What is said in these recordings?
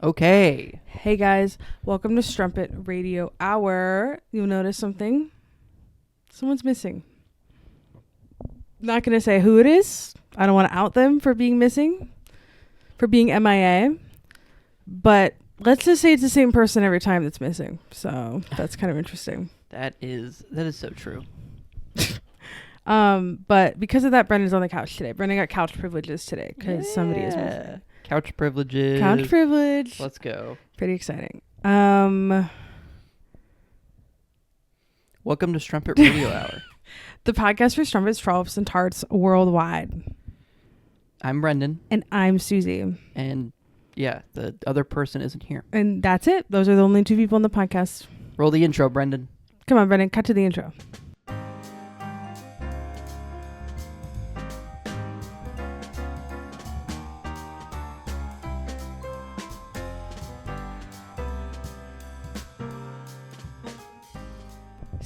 Okay. Hey guys, welcome to Strumpet Radio Hour. You'll notice something. Someone's missing. Not gonna say who it is. I don't want to out them for being missing, for being MIA. But let's just say it's the same person every time that's missing. So that's kind of interesting. That is so true. But because of that, Brendan's on the couch today. Brendan got couch privileges today because somebody is missing. Couch privileges. Couch privilege. Let's go. Pretty exciting. Welcome to Strumpet Radio Hour. The podcast for strumpets, trollops, and tarts worldwide. I'm Brendan. And I'm Susie. And yeah, the other person isn't here. And that's it. Those are the only two people on the podcast. Roll the intro, Brendan. Come on, Brendan. Cut to the intro.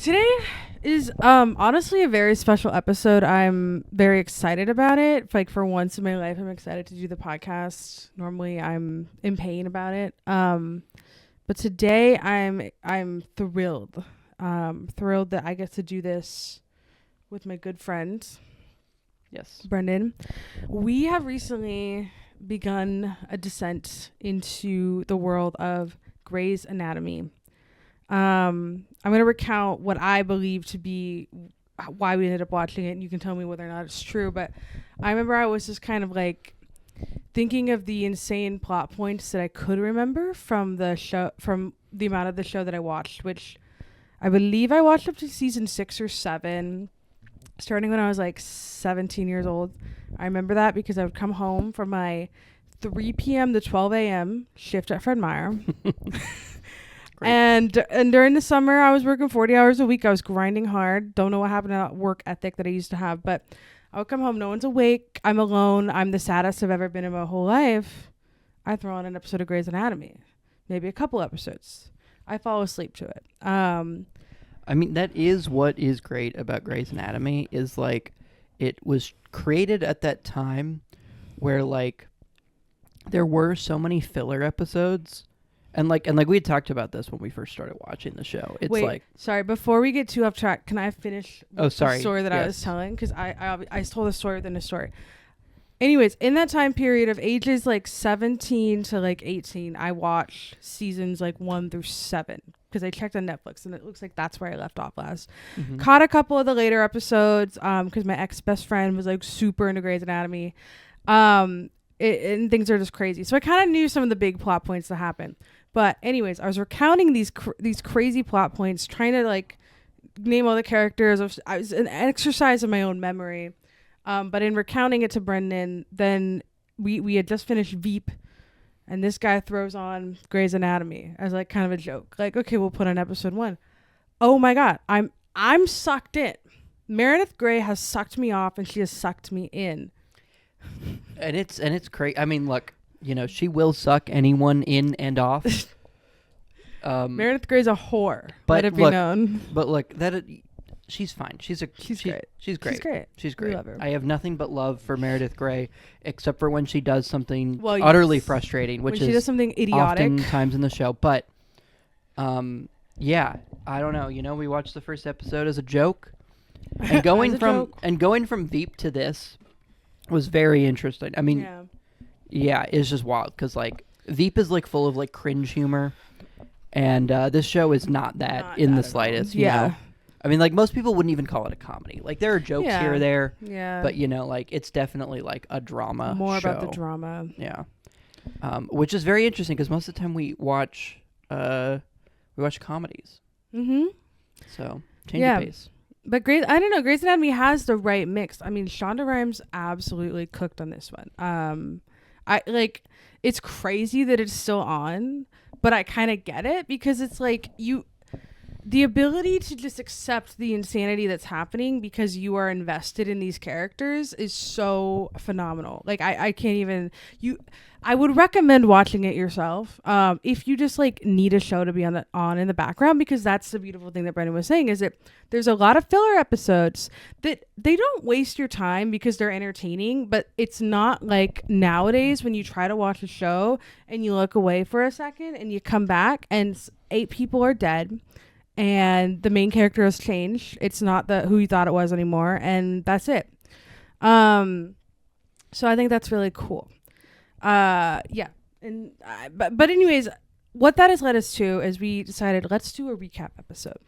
Today is honestly a very special episode. I'm very excited about it. Like, for once in my life, I'm excited to do the podcast. Normally I'm in pain about it. But today I'm thrilled. Thrilled that I get to do this with my good friend. Yes. Brendan. We have recently begun a descent into the world of Grey's Anatomy. I'm going to recount what I believe to be why we ended up watching it, and you can tell me whether or not it's true. But I remember I was just kind of like thinking of the insane plot points that I could remember from the show, from the amount of the show that I watched, which I believe I watched up to season 6 or 7, starting when I was like 17 years old. I remember that because I would come home from my 3 p.m. to 12 a.m. shift at Fred Meyer. And during the summer, I was working 40 hours a week. I was grinding hard. Don't know what happened to that work ethic that I used to have. But I would come home. No one's awake. I'm alone. I'm the saddest I've ever been in my whole life. I throw on an episode of Grey's Anatomy. Maybe a couple episodes. I fall asleep to it. I mean, that is what is great about Grey's Anatomy, is like it was created at that time where like there were so many filler episodes. And like we had talked about this when we first started watching the show. It's Wait, sorry, before we get too off track, can I finish the story that I was telling? Because I told a story within a story. Anyways, in that time period of ages like 17 to like 18, I watched seasons like 1 through 7 because I checked on Netflix, and it looks like that's where I left off last. Mm-hmm. Caught a couple of the later episodes because my ex-best friend was like super into Grey's Anatomy. And things are just crazy. So I kind of knew some of the big plot points that happened. But anyways, I was recounting these crazy plot points, trying to like name all the characters. I was an exercise in my own memory. But in recounting it to Brendan, then we had just finished Veep, and this guy throws on Grey's Anatomy as like kind of a joke. Like, okay, we'll put on episode 1. Oh my God, I'm sucked in. Meredith Grey has sucked me off, and she has sucked me in. And it's crazy. I mean, look. You know, she will suck anyone in and off. Meredith Grey's a whore. Let it be known. But look, she's fine. She's great. She's great. She's great. We love her. I have nothing but love for Meredith Grey, except for when she does something utterly frustrating, which when she does something idiotic. Oftentimes in the show. But, yeah, I don't know. You know, we watched the first episode as a joke, and going from Veep to this was very interesting. I mean. Yeah, it's just wild because like Veep is like full of like cringe humor, and this show is not that in the slightest. You know? I mean, like most people wouldn't even call it a comedy. Like there are jokes here or there, but you know, like it's definitely like a drama. More show. about the drama. Yeah, which is very interesting because most of the time we watch comedies. Mm-hmm. So change the pace. But Grey's Anatomy has the right mix. I mean, Shonda Rhimes absolutely cooked on this one. It's crazy that it's still on, but I kind of get it because it's like the ability to just accept the insanity that's happening because you are invested in these characters is so phenomenal. Like I can't even I would recommend watching it yourself. If you just like need a show to be on in the background, because that's the beautiful thing that Brendan was saying is that there's a lot of filler episodes that they don't waste your time because they're entertaining, but it's not like nowadays when you try to watch a show and you look away for a second and you come back and 8 people are dead. And the main character has changed. It's not who you thought it was anymore, and that's it. So I think that's really cool. Yeah. And but anyways, what that has led us to is we decided let's do a recap episode.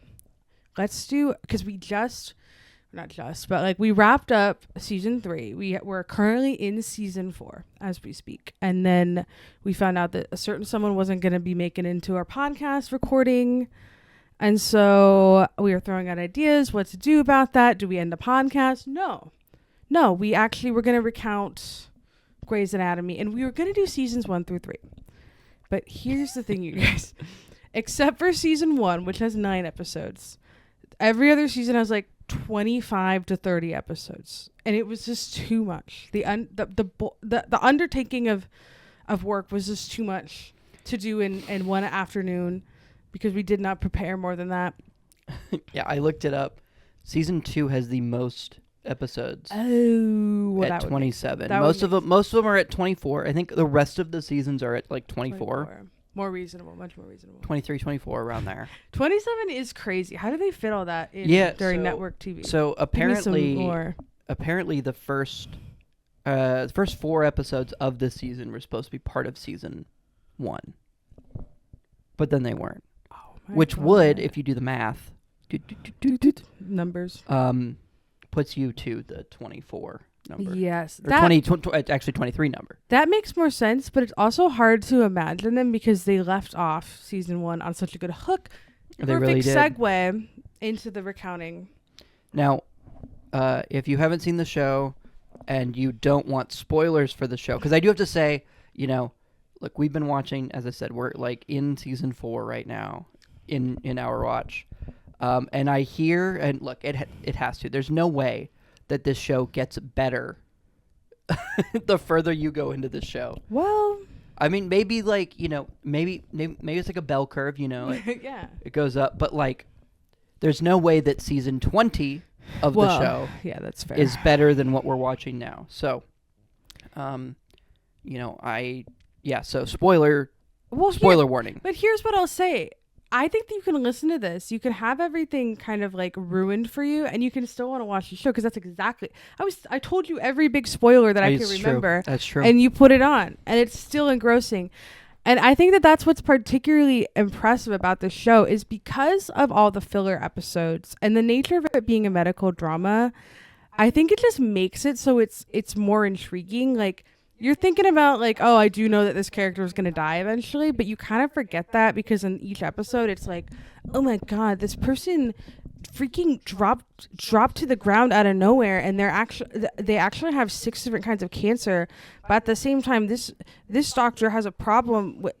Because we wrapped up season 3. We're currently in season 4 as we speak, and then we found out that a certain someone wasn't going to be making it into our podcast recording. And so we were throwing out ideas, what to do about that. Do we end the podcast? No, we actually were going to recount Grey's Anatomy, and we were going to do seasons 1 through 3. But here's the thing, you guys. Except for season 1, which has 9 episodes, every other season has like 25 to 30 episodes. And it was just too much. The undertaking of work was just too much to do in one afternoon, because we did not prepare more than that. Yeah, I looked it up. Season 2 has the most episodes. Oh, well, at 27. Most of them are at 24. I think the rest of the seasons are at like 24. More reasonable, much more reasonable. 23, 24, around there. 27 is crazy. How do they fit all that in during network TV? So apparently the first 4 episodes of this season were supposed to be part of season 1. But then they weren't. Which would, if you do the math, numbers, puts you to the 24 number. Yes. Or actually 23 number. That makes more sense, but it's also hard to imagine them because they left off season 1 on such a good hook. They really did. Segue into the recounting. Now, if you haven't seen the show and you don't want spoilers for the show, because I do have to say, look, we've been watching, as I said, we're like in season 4 right now in our watch. And I hear, and look, it has to. There's no way that this show gets better the further you go into the show. Well, I mean, maybe like, maybe it's like a bell curve, yeah. It goes up, but like there's no way that season 20 of the show that's fair. is better than what we're watching now. So, so spoiler warning. But here's what I'll say. I think that you can listen to this. You can have everything kind of like ruined for you, and you can still want to watch the show because that's exactly. I told you every big spoiler that I can remember. That's true. And you put it on, and it's still engrossing. And I think that that's what's particularly impressive about this show is because of all the filler episodes and the nature of it being a medical drama. I think it just makes it so it's more intriguing. Like, you're thinking about like, oh, I do know that this character is going to die eventually, but you kind of forget that because in each episode it's like, oh my God, this person freaking dropped to the ground out of nowhere, and they actually have 6 different kinds of cancer, but at the same time this doctor has a problem with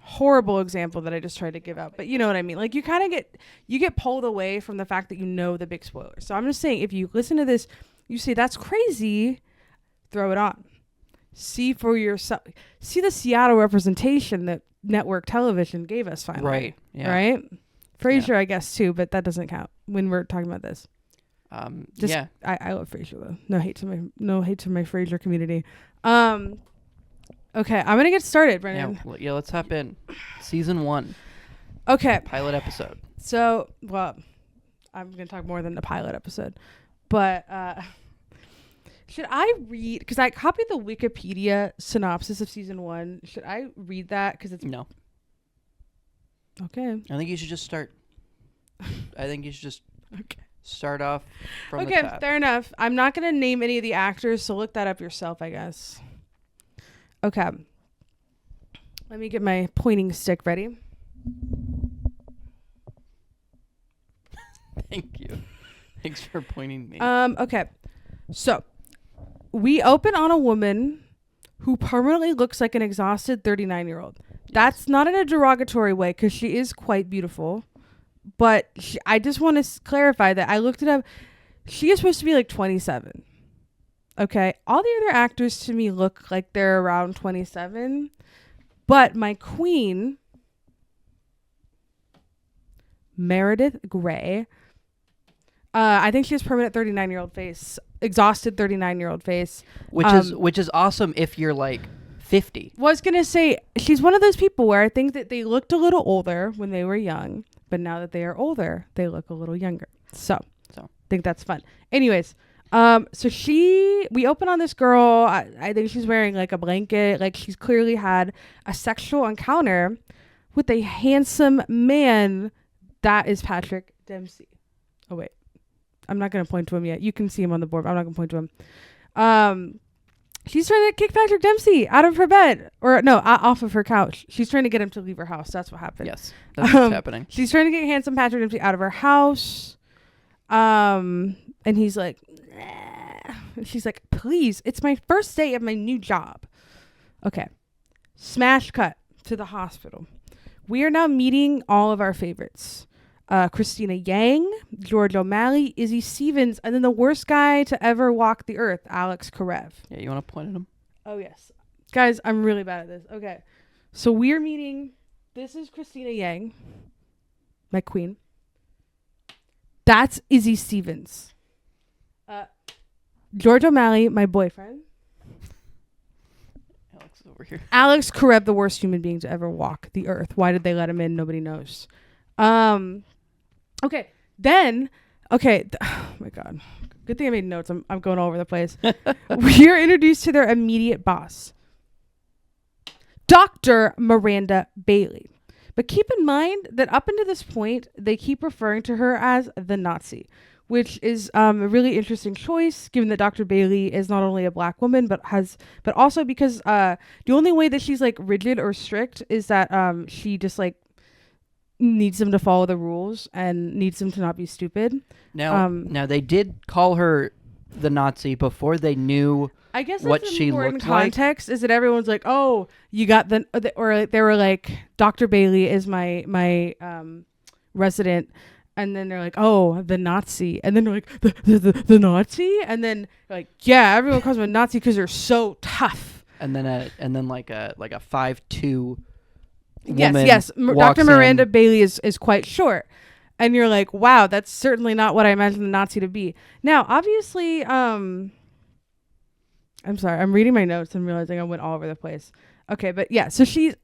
horrible example that I just tried to give out, but you know what I mean. Like, you kind of get pulled away from the fact that you know the big spoilers. So I'm just saying, if you listen to this, you say that's crazy, throw it on. See for yourself. See the Seattle representation that network television gave us finally. Right. Yeah. Right? Frasier, I guess, too, but that doesn't count when we're talking about this. I love Frasier, though. No hate to my Frasier community. Okay, I'm going to get started, Brendan. Yeah, let's hop in. Season 1. Okay. Pilot episode. So, well, I'm going to talk more than the pilot episode. But, should I read, because I copied the Wikipedia synopsis of season 1. Should I read that? Because it's... No. Okay. I think you should just start. Start off from the top. Okay, fair enough. I'm not going to name any of the actors, so look that up yourself, I guess. Okay. Let me get my pointing stick ready. Thank you. Thanks for pointing me. Okay. So, we open on a woman who permanently looks like an exhausted 39-year-old. That's not in a derogatory way, because she is quite beautiful. But I just want to clarify that I looked it up. She is supposed to be like 27. Okay. All the other actors to me look like they're around 27. But my queen, Meredith Grey, I think she has permanent 39-year-old face. Exhausted 39-year-old face. Which is awesome if you're like 50. Was going to say, she's one of those people where I think that they looked a little older when they were young. But now that they are older, they look a little younger. So I think that's fun. Anyways, so we open on this girl. I think she's wearing like a blanket. Like she's clearly had a sexual encounter with a handsome man. That is Patrick Dempsey. Oh, wait. I'm not going to point to him yet. You can see him on the board, but I'm not going to point to him. She's trying to kick Patrick Dempsey out of her bed. Or no, off of her couch. She's trying to get him to leave her house. That's what happened. Yes, that's what's happening. She's trying to get handsome Patrick Dempsey out of her house. And he's like, nah. And she's like, please, it's my first day of my new job. Okay. Smash cut to the hospital. We are now meeting all of our favorites. Christina Yang, George O'Malley, Izzy Stevens, and then the worst guy to ever walk the earth, Alex Karev. Yeah, you want to point at him? Oh, yes. Guys, I'm really bad at this. Okay. So we're meeting. This is Christina Yang, my queen. That's Izzy Stevens. George O'Malley, my boyfriend. Alex is over here. Alex Karev, the worst human being to ever walk the earth. Why did they let him in? Nobody knows. Okay. Then, okay. Oh my God. Good thing I made notes. I'm going all over the place. We are introduced to their immediate boss, Dr. Miranda Bailey. But keep in mind that up until this point, they keep referring to her as the Nazi, which is a really interesting choice, given that Dr. Bailey is not only a black woman, but also because the only way that she's like rigid or strict is that she just like needs them to follow the rules and needs them to not be stupid. Now they did call her the Nazi before they knew. I guess that's what she looked context like. Is that everyone's like, oh, you got or they were like, Dr. Bailey is my resident, and then they're like, oh, the Nazi, and then they're like, the Nazi, and then like, yeah, everyone calls them a Nazi because they're so tough. And then like a 5'2" Yes. Dr. Miranda Bailey is quite short. And you're like, wow, that's certainly not what I imagined the Nazi to be. Now, obviously, I'm sorry, I'm reading my notes and realizing I went all over the place. Okay, but yeah, so she's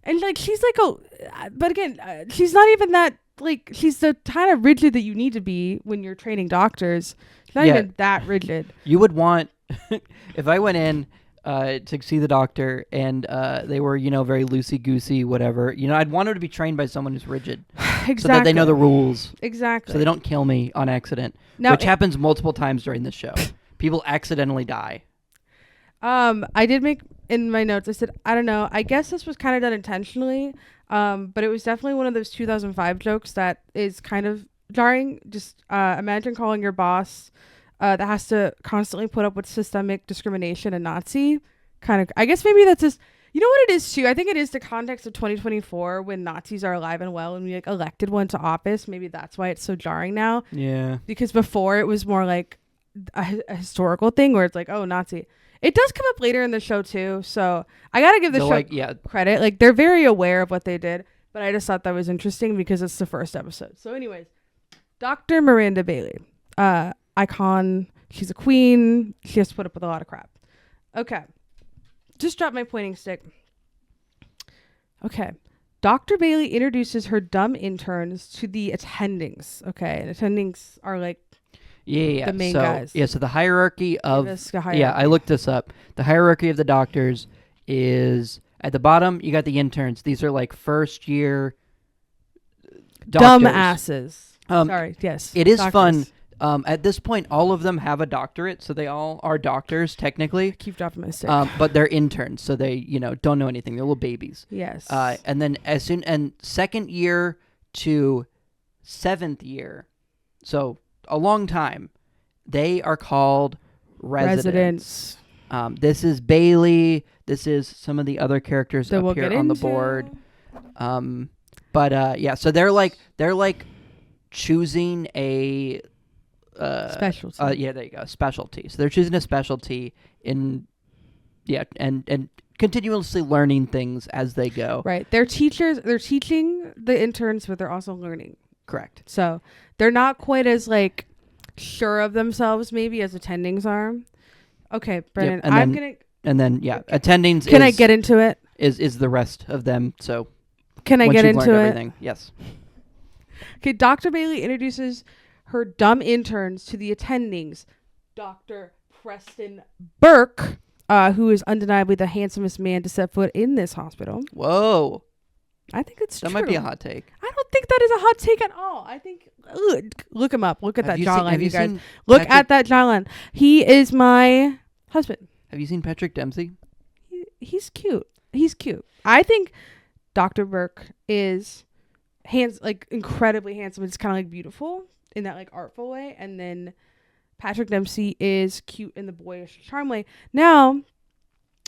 but again, she's not even that, like, she's the kind of rigid that you need to be when you're training doctors. She's not even that rigid. You would want, if I went in to see the doctor and they were, very loosey-goosey, whatever, I'd want her to be trained by someone who's rigid. Exactly. So that they know the rules. Exactly. So they don't kill me on accident, which happens multiple times during this show. People accidentally die. I did make in my notes, I said, I don't know, I guess this was kind of done intentionally, but it was definitely one of those 2005 jokes that is kind of jarring. Just imagine calling your boss that has to constantly put up with systemic discrimination and Nazi. Kind of, I guess maybe that's just, you know what it is too? I think it is the context of 2024 when Nazis are alive and well and we like elected one to office. Maybe that's why it's so jarring now. Yeah. Because before it was more like a historical thing where it's like, oh, Nazi. It does come up later in the show too. So I got to give the show credit. Like they're very aware of what they did, but I just thought that was interesting because it's the first episode. So anyways, Dr. Miranda Bailey, icon. She's a queen. She has to put up with a lot of crap. Okay. Just dropped my pointing stick. Okay. Dr. Bailey introduces her dumb interns to the attendings. Okay. And attendings are like the main guys. Yeah. So the hierarchy of, I looked this up. The hierarchy of the doctors is at the bottom, you got the interns. These are like first year doctors. Dumb asses. Sorry. Yes. It is fun. At this point, all of them have a doctorate, so they all are doctors technically. I keep dropping my stick. But they're interns, so they don't know anything. They're little babies. Yes. And then second year to 7th year, so a long time, they are called residents. This is Bailey. This is some of the other characters up here on the board. So they're like choosing a specialty. Yeah, there you go, specialty. So they're choosing a specialty and continuously learning things as they go. Right. They're teachers. They're teaching the interns, but they're also learning. Correct. So they're not quite as like sure of themselves maybe as attendings are. Okay, Brennan, attendings. Can I get into it? Is the rest of them? So can I get into it? Everything, yes. Okay, Dr. Bailey introduces her dumb interns to the attendings. Dr. Preston Burke, who is undeniably the handsomest man to set foot in this hospital. Whoa. I think it's true. That might be a hot take. I don't think that is a hot take at all. I think, look him up. Look at that jawline, you guys. Look at that jawline. He is my husband. Have you seen Patrick Dempsey? He's cute. He's cute. I think Dr. Burke is incredibly handsome. It's kind of like beautiful in that like artful way. And then Patrick Dempsey is cute in the boyish charm way. Now,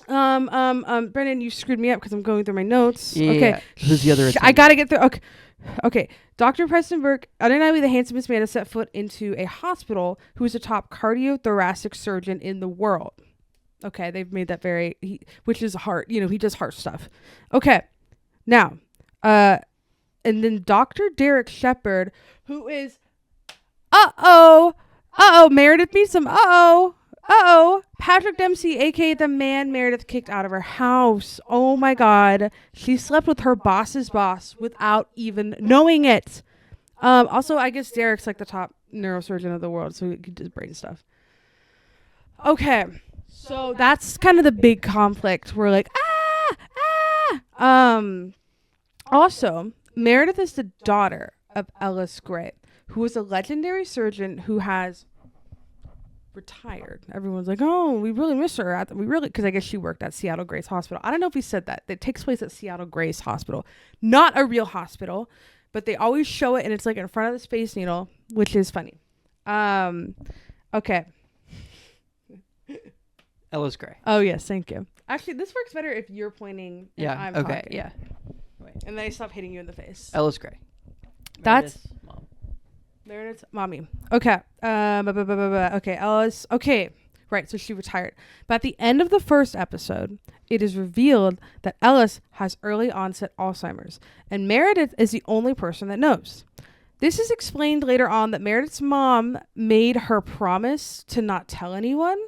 Brendan, you screwed me up because I'm going through my notes. Yeah. Okay. Who's the other? I gotta get through. Okay. Dr. Preston Burke, undeniably the handsomest man to set foot into a hospital, who is a top cardiothoracic surgeon in the world. Okay, they've made that which is heart. He does heart stuff. Okay, now, and then Dr. Derek Shepard, who is, Meredith meets him. Patrick Dempsey, aka the man Meredith kicked out of her house. Oh my God, she slept with her boss's boss without even knowing it. Also, I guess Derek's like the top neurosurgeon of the world, so he does brain stuff. Okay. So that's kind of the big conflict. We're like, Also, Meredith is the daughter of Ellis Gray, who is a legendary surgeon who has retired. Everyone's like, oh, we really miss her. Because I guess she worked at Seattle Grace Hospital. I don't know if he said that. It takes place at Seattle Grace Hospital. Not a real hospital, but they always show it, and it's like in front of the Space Needle, which is funny. Okay. Ellis Gray. Oh, yes. Thank you. Actually, this works better if you're pointing and I'm okay, talking. yeah. Wait, and then I stop hitting you in the face. Ellis Gray. That's mom. Meredith's mommy. Okay. Okay, Ellis. Okay. Right, so she retired. But at the end of the first episode, it is revealed that Ellis has early onset Alzheimer's, and Meredith is the only person that knows. This is explained later on that Meredith's mom made her promise to not tell anyone,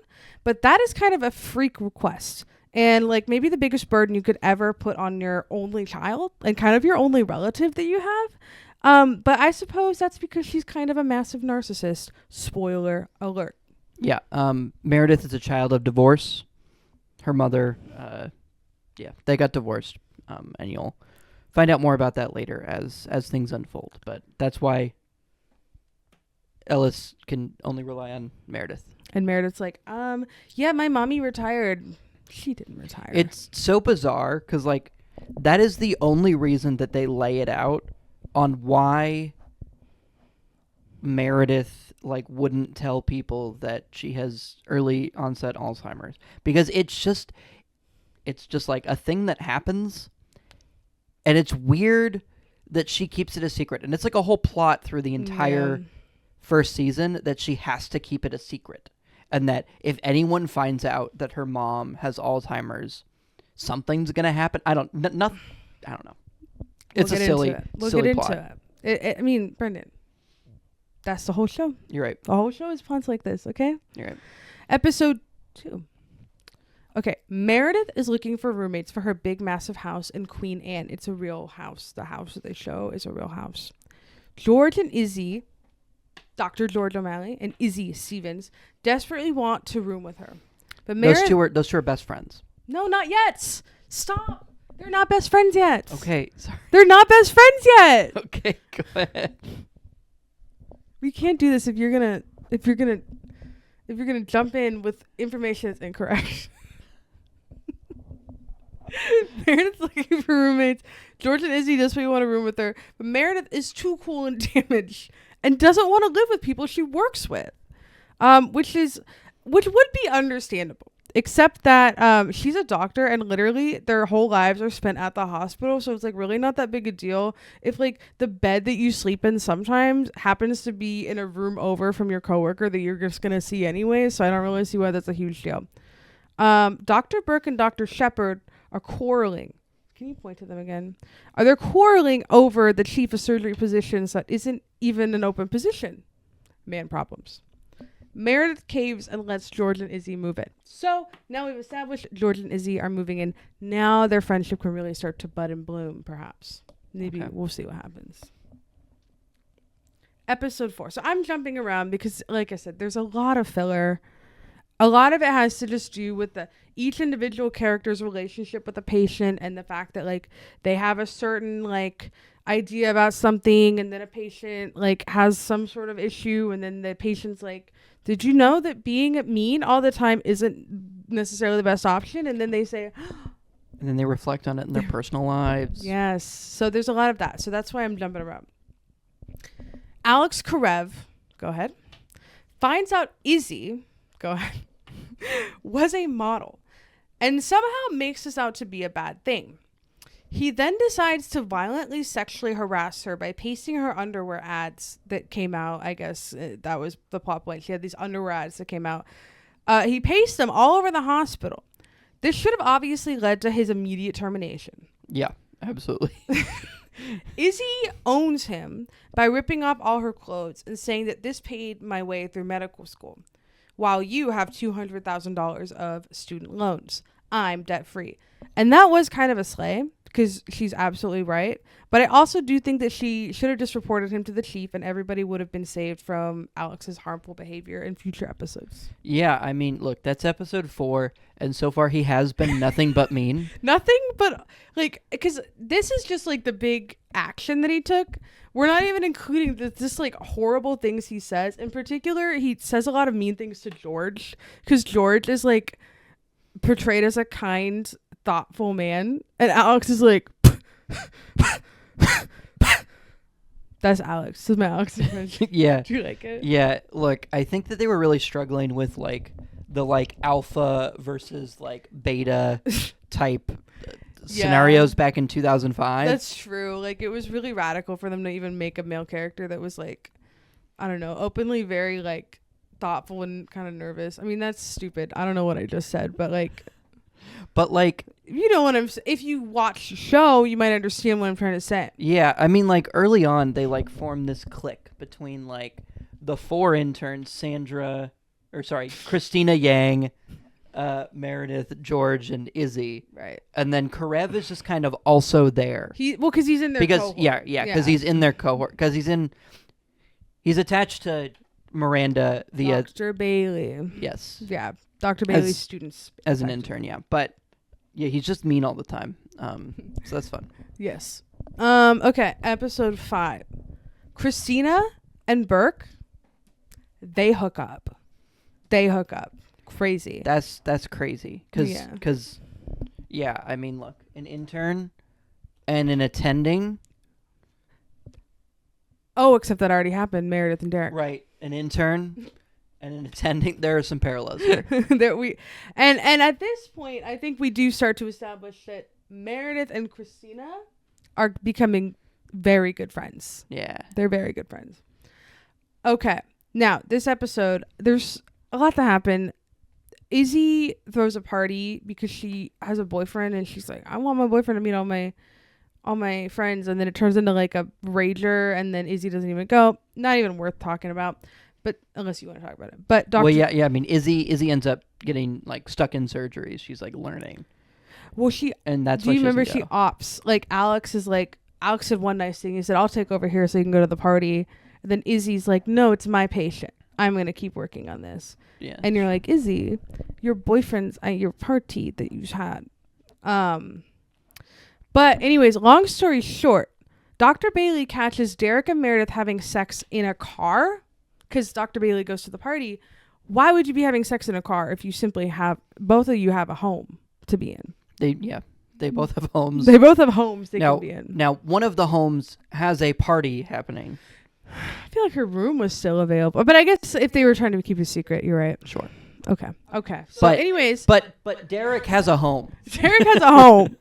but that is kind of a freak request. And like maybe the biggest burden you could ever put on your only child and kind of your only relative that you have. But I suppose that's because she's kind of a massive narcissist. Spoiler alert. Yeah. Meredith is a child of divorce. Her mother, they got divorced. And you'll find out more about that later as things unfold. But that's why Ellis can only rely on Meredith. And Meredith's like, yeah, my mommy retired. She didn't retire. It's so bizarre because, like, that is the only reason that they lay it out on why Meredith, like, wouldn't tell people that she has early onset Alzheimer's. Because it's just like a thing that happens, and it's weird that she keeps it a secret. And it's like a whole plot through the entire first season that she has to keep it a secret. And that if anyone finds out that her mom has Alzheimer's, something's gonna happen. I don't know. It's a silly plot. We'll get into it. I mean, Brendan, that's the whole show. You're right. The whole show is plots like this. Okay. You're right. Episode 2. Okay, Meredith is looking for roommates for her big, massive house in Queen Anne. It's a real house. The house that they show is a real house. George and Izzy, Dr. George O'Malley and Izzy Stevens, desperately want to room with her. But those two are best friends. No, not yet. Stop. They're not best friends yet. Okay, sorry. They're not best friends yet. Okay, go ahead. We can't do this if you're gonna jump in with information that's incorrect. Meredith's looking for roommates. George and Izzy desperately want to room with her, but Meredith is too cool and damaged and doesn't want to live with people she works with, which would be understandable. Except that she's a doctor and literally their whole lives are spent at the hospital. So it's like really not that big a deal. If like the bed that you sleep in sometimes happens to be in a room over from your coworker that you're just going to see anyway. So I don't really see why that's a huge deal. Dr. Burke and Dr. Shepard are quarreling. Can you point to them again? Are they quarreling over the chief of surgery positions that isn't even an open position? Man problems. Meredith caves and lets George and Izzy move in. So now we've established George and Izzy are moving in. Now their friendship can really start to bud and bloom, perhaps. Maybe we'll see what happens. Episode 4. So I'm jumping around because, like I said, there's a lot of filler. A lot of it has to just do with each individual character's relationship with the patient and the fact that like they have a certain like idea about something, and then a patient like has some sort of issue, and then the patient's like, did you know that being mean all the time isn't necessarily the best option? And then they say, and then they reflect on it in their personal lives. Yes. So there's a lot of that. So that's why I'm jumping around. Alex Karev, go ahead, finds out Izzy, go ahead, was a model and somehow makes this out to be a bad thing. He then decides to violently sexually harass her by pasting her underwear ads that came out. I guess that was the plot point. She had these underwear ads that came out. He pasted them all over the hospital. This should have obviously led to his immediate termination. Yeah, absolutely. Izzy owns him by ripping off all her clothes and saying that this paid my way through medical school, while you have $200,000 of student loans. I'm debt free. And that was kind of a slay, because she's absolutely right. But I also do think that she should have just reported him to the chief and everybody would have been saved from Alex's harmful behavior in future episodes. Yeah, I mean, look, that's episode 4, and so far he has been nothing but mean. Nothing but, like, because this is just, like, the big action that he took. We're not even including this like, horrible things he says. In particular, he says a lot of mean things to George, because George is, like, portrayed as a kind, thoughtful man, and Alex is like that's Alex. This is my Alex impression. Yeah. Do you like it? Yeah, look, I think that they were really struggling with like the like alpha versus like beta type scenarios back in 2005. That's true. Like, it was really radical for them to even make a male character that was like, I don't know, openly very like thoughtful and kind of nervous. I mean, that's stupid. I don't know what I just said, but like you know what if you watch the show, you might understand what I'm trying to say. Yeah, I mean, like early on they like formed this clique between like the 4 interns, Christina Yang, Meredith, George, and Izzy. Right. And then Karev is just kind of also there. Because he's in their cohort. Because he's in their cohort. Because he's attached to Miranda via Dr. Bailey. Yes. Yeah. Dr. Bailey's students. As an intern, yeah. But yeah, he's just mean all the time. So that's fun. Yes. Okay, episode 5. Christina and Burke, they hook up. Crazy. That's crazy. Because, I mean, look, an intern and an attending. Oh, except that already happened, Meredith and Derek. Right. An intern and an attending. There are some parallels here. And at this point, I think we do start to establish that Meredith and Christina are becoming very good friends. Yeah. They're very good friends. Okay. Now, this episode, there's a lot to happen. Izzy throws a party because she has a boyfriend, and she's like, I want my boyfriend to meet all my friends, and then it turns into like a rager, and then Izzy doesn't even go. Not even worth talking about, but unless you want to talk about it. But Well, yeah. I mean, Izzy ends up getting like stuck in surgery. She's like learning. Well, and that's. Do you remember she opts? Like Alex said one nice thing. He said, "I'll take over here so you can go to the party." And then Izzy's like, "No, it's my patient. I'm gonna keep working on this." Yeah. And you're like, Izzy, your boyfriend's at your party that you had. But anyways, long story short, Dr. Bailey catches Derek and Meredith having sex in a car because Dr. Bailey goes to the party. Why would you be having sex in a car if you simply both of you have a home to be in? They both have homes. They both have homes they can be in. Now, one of the homes has a party happening. I feel like her room was still available. But I guess if they were trying to keep a secret, you're right. Sure. Okay. So anyways. But Derek has a home. Derek has a home.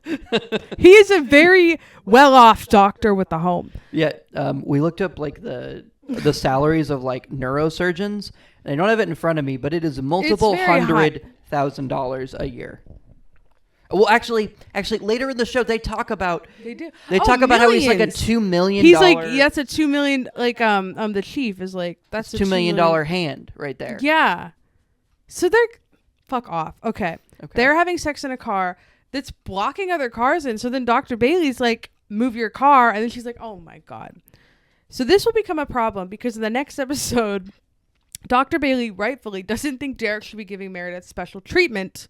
He is a very well-off doctor with a home. Yeah. We looked up like the salaries of like neurosurgeons. And I don't have it in front of me, but it is multiple $100,000 a year. Well, actually, later in the show, they talk about talk about how he's like a $2 million. He's like, that's a $2 million. Like, the chief is like, that's a $2 million hand right there. Yeah. So they're fuck off. Okay. They're having sex in a car that's blocking other cars in. So then Dr. Bailey's like, move your car, and then she's like, oh my God. So this will become a problem because in the next episode, Dr. Bailey rightfully doesn't think Derek should be giving Meredith special treatment.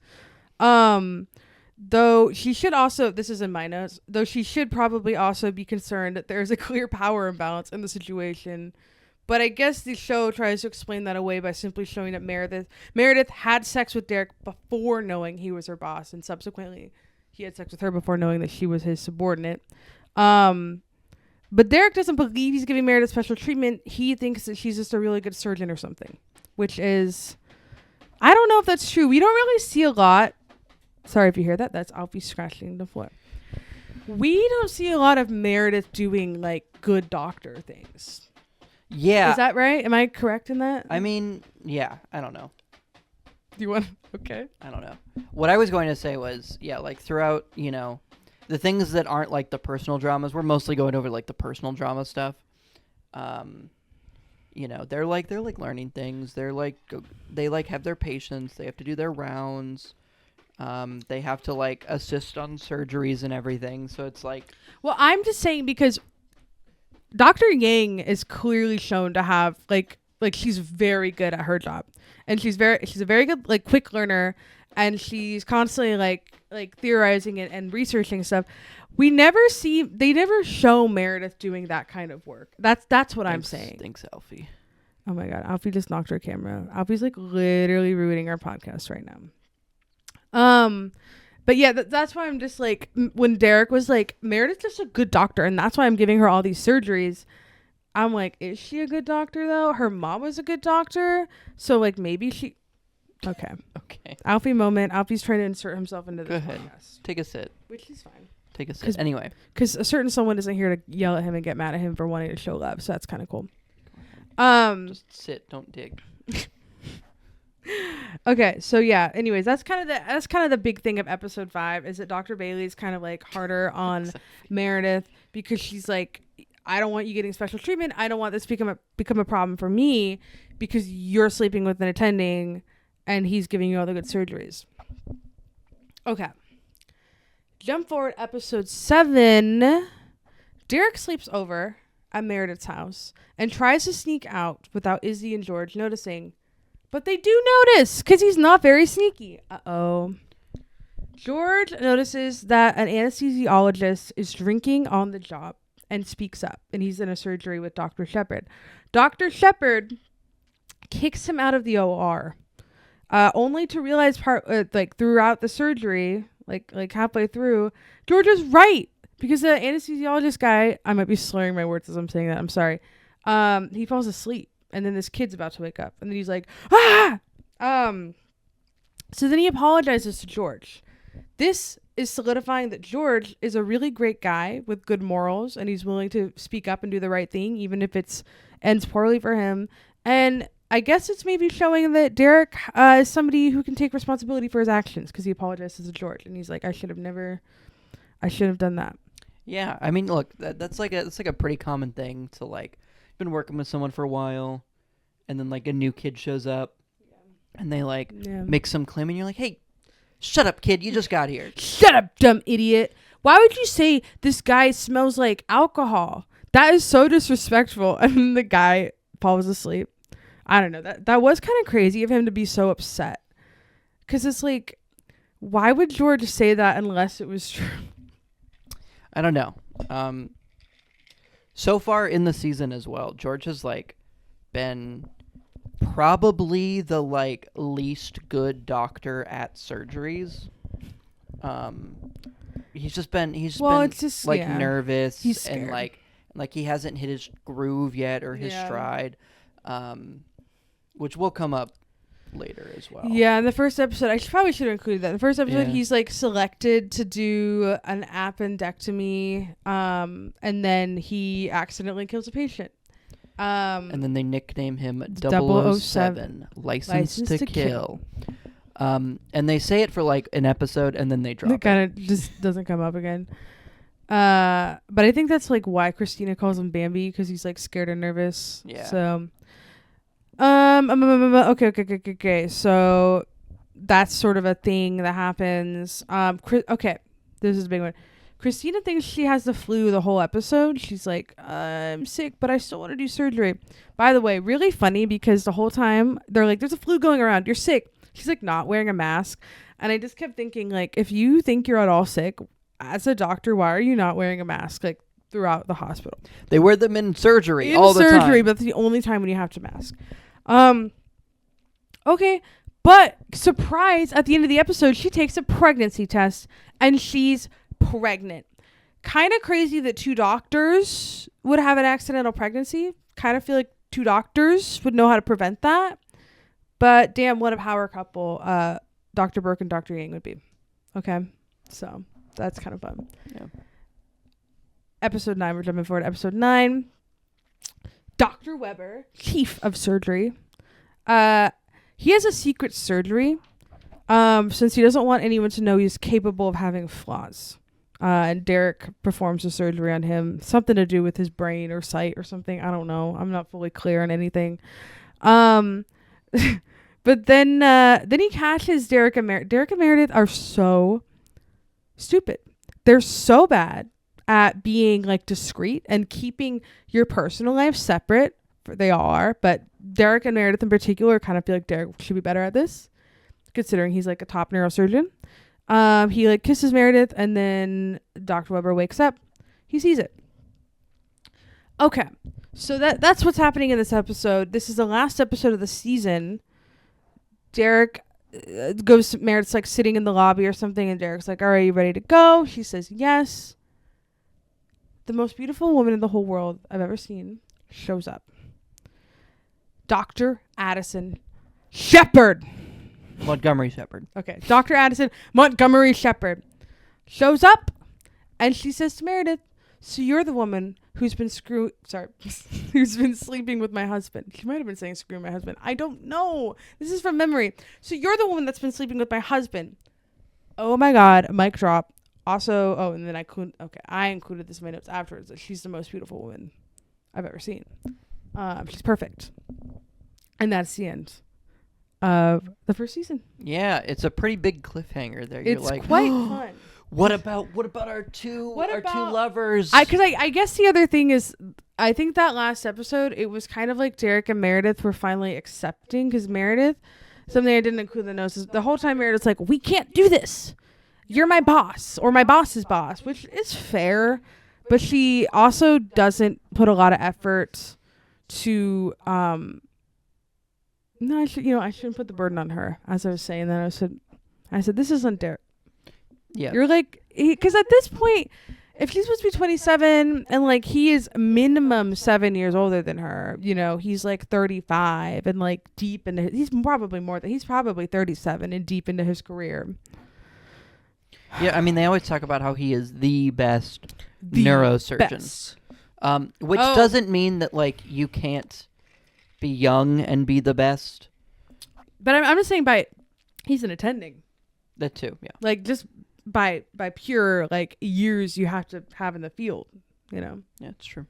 Though she should also, this is in my notes, though she should probably also be concerned that there's a clear power imbalance in the situation. But I guess the show tries to explain that away by simply showing that Meredith had sex with Derek before knowing he was her boss, and subsequently he had sex with her before knowing that she was his subordinate. But Derek doesn't believe he's giving Meredith special treatment. He thinks that she's just a really good surgeon or something, which is, I don't know if that's true. We don't really see a lot. Sorry if you hear that. That's Alfie scratching the floor. We don't see a lot of Meredith doing like good doctor things. Yeah. Is that right? Am I correct in that? I mean, yeah. I don't know. Do you want? Okay. I don't know. What I was going to say was, yeah, like throughout, you know, the things that aren't like the personal dramas, we're mostly going over like the personal drama stuff. You know, they're like learning things. They have their patients. They have to do their rounds. They have to like assist on surgeries and everything. So it's like, well, I'm just saying because Dr. Yang is clearly shown to have like she's very good at her job, and she's a very good like quick learner, and she's constantly like theorizing and researching stuff. They never show Meredith doing that kind of work. That's what I'm saying. Thanks, Alfie. Oh my God, Alfie just knocked her camera. Alfie's like literally ruining our podcast right now. But yeah, that's why I'm just like, when Derek was like, Meredith's just a good doctor, and that's why I'm giving her all these surgeries. I'm like, is she a good doctor though? Her mom was a good doctor, so like maybe she. Okay. Alfie moment. Alfie's trying to insert himself into this podcast. Take a sit. Which is fine. Take a sit. Anyway, because a certain someone isn't here to yell at him and get mad at him for wanting to show love, so that's kind of cool. Just sit. Don't dig. Okay, so yeah, anyways, that's kind of the big thing of episode 5 is that Dr. Bailey's kind of like harder on Meredith because she's like, I don't want you getting special treatment. I don't want this to become a problem for me because you're sleeping with an attending and he's giving you all the good surgeries. Okay. Jump forward episode 7. Derek sleeps over at Meredith's house and tries to sneak out without Izzy and George noticing. But they do notice because he's not very sneaky. Uh-oh. George notices that an anesthesiologist is drinking on the job and speaks up. And he's in a surgery with Dr. Shepard. Dr. Shepard kicks him out of the OR. Only to realize throughout the surgery, like halfway through, George is right. Because the anesthesiologist guy, I might be slurring my words as I'm saying that. I'm sorry. He falls asleep. And then this kid's about to wake up. And then he's like, ah! So then he apologizes to George. This is solidifying that George is a really great guy with good morals. And he's willing to speak up and do the right thing, even if it ends poorly for him. And I guess it's maybe showing that Derek is somebody who can take responsibility for his actions. Because he apologizes to George. And he's like, I should have done that. Yeah. I mean, look, that's like a pretty common thing to like, been working with someone for a while and then like a new kid shows up and they like make some claim and you're like, hey, shut up, kid, you just got here. Shut up, dumb idiot. Why would you say this guy smells like alcohol? That is so disrespectful. And then the guy falls asleep. I don't know, that was kind of crazy of him to be so upset because it's like, why would George say that unless it was true? I don't know. So far in the season as well, George has like been probably the like least good doctor at surgeries. He's been nervous. He's scared. And like he hasn't hit his groove yet or his stride, which will come up later as well. Yeah, in the first episode, probably should have included that. In the first episode, he's like selected to do an appendectomy, and then he accidentally kills a patient. And then they nickname him 007, License to Kill. And they say it for like an episode, and then they drop it. It kind of just doesn't come up again. But I think that's like why Christina calls him Bambi, because he's like scared or nervous. Yeah. So, okay. So that's sort of a thing that happens. Okay, this is a big one. Christina thinks she has the flu the whole episode. She's like, I'm sick, but I still want to do surgery. By the way, really funny, because the whole time they're like, there's a flu going around. You're sick. She's like not wearing a mask. And I just kept thinking, like, if you think you're at all sick, as a doctor, why are you not wearing a mask, like, throughout the hospital? They wear them in surgery all the time. But it's the only time when you have to mask. Okay. But surprise, at the end of the episode, she takes a pregnancy test and she's pregnant. Kind of crazy that 2 doctors would have an accidental pregnancy. Kind of feel like 2 doctors would know how to prevent that. But damn, what a power couple Dr. Burke and Dr. Yang would be. Okay. So that's kind of fun. Yeah. Episode 9, we're jumping forward to episode 9. Dr. Weber, chief of surgery. He has a secret surgery since he doesn't want anyone to know he's capable of having flaws. And Derek performs the surgery on him. Something to do with his brain or sight or something. I don't know. I'm not fully clear on anything. But then he catches Derek and Meredith. Derek and Meredith are so stupid. They're so bad at being like discreet and keeping your personal life separate. They are, but Derek and Meredith in particular kind of feel like Derek should be better at this, considering he's like a top neurosurgeon. He like kisses Meredith, and then Dr. Weber wakes up. He sees it. Okay, so that's what's happening in this episode. This is the last episode of the season. Derek goes. Meredith's like sitting in the lobby or something, and Derek's like, "All right, you ready to go?" She says, "Yes." The most beautiful woman in the whole world I've ever seen shows up. Dr. Addison Shepherd. Montgomery Shepherd. Okay. Dr. Addison Montgomery Shepherd shows up, and she says to Meredith, "So you're the woman who's been who's been sleeping with my husband." She might have been saying screwing my husband. I don't know. This is from memory. "So you're the woman that's been sleeping with my husband." Oh my God. Mic drop. Also, and then I included this in my notes afterwards, that she's the most beautiful woman I've ever seen. She's perfect. And that's the end of the first season. Yeah, it's a pretty big cliffhanger there. It's You're like, quite fun. What about our two lovers? Because I guess the other thing is, I think that last episode, it was kind of like Derek and Meredith were finally accepting, because Meredith, something I didn't include in the notes, is the whole time Meredith's like, "We can't do this. You're my boss," or "my boss's boss," which is fair, but she also doesn't put a lot of effort to I shouldn't put the burden on her. As I was saying that, I said this isn't Derek. Yeah, you're like, because at this point, if she's supposed to be 27 and like he is minimum 7 years older than her, he's like 35 and like deep into he's probably 37 and deep into his career. Yeah, I mean, they always talk about how he is the best neurosurgeon. Which doesn't mean that, like, you can't be young and be the best. But I'm just saying he's an attending. That too, yeah. Like, just by pure, like, years you have to have in the field, Yeah, it's true.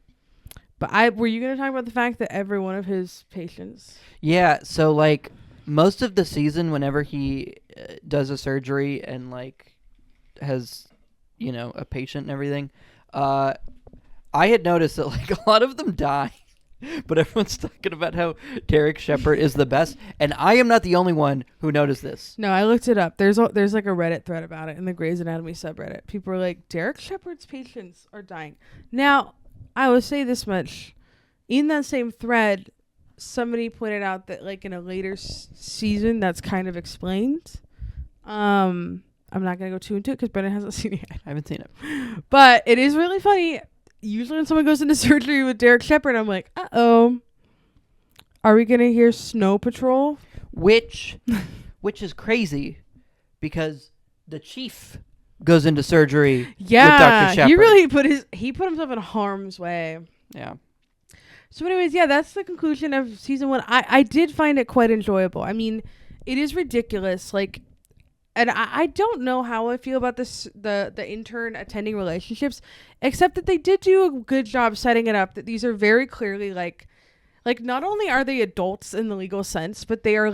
But were you going to talk about the fact that every one of his patients... Yeah, so, like, most of the season, whenever he does a surgery and, like, has a patient and everything, I had noticed that like a lot of them die, but everyone's talking about how Derek Shepherd is the best, and I am not the only one who noticed this. No, I looked it up. There's like a Reddit thread about it in the Grey's Anatomy subreddit. People are like, Derek Shepherd's patients are dying. Now, I will say this much: in that same thread, somebody pointed out that like in a later season, that's kind of explained. I'm not going to go too into it because Brendan hasn't seen it yet. I haven't seen it. But it is really funny. Usually when someone goes into surgery with Derek Shepherd, I'm like, uh-oh. Are we going to hear Snow Patrol? which is crazy because the chief goes into surgery with Dr. Shepard. He really put himself in harm's way. Yeah. So anyways, that's the conclusion of season 1. I did find it quite enjoyable. I mean, it is ridiculous. Like, and I don't know how I feel about this, the intern attending relationships, except that they did do a good job setting it up that these are very clearly like not only are they adults in the legal sense, but they're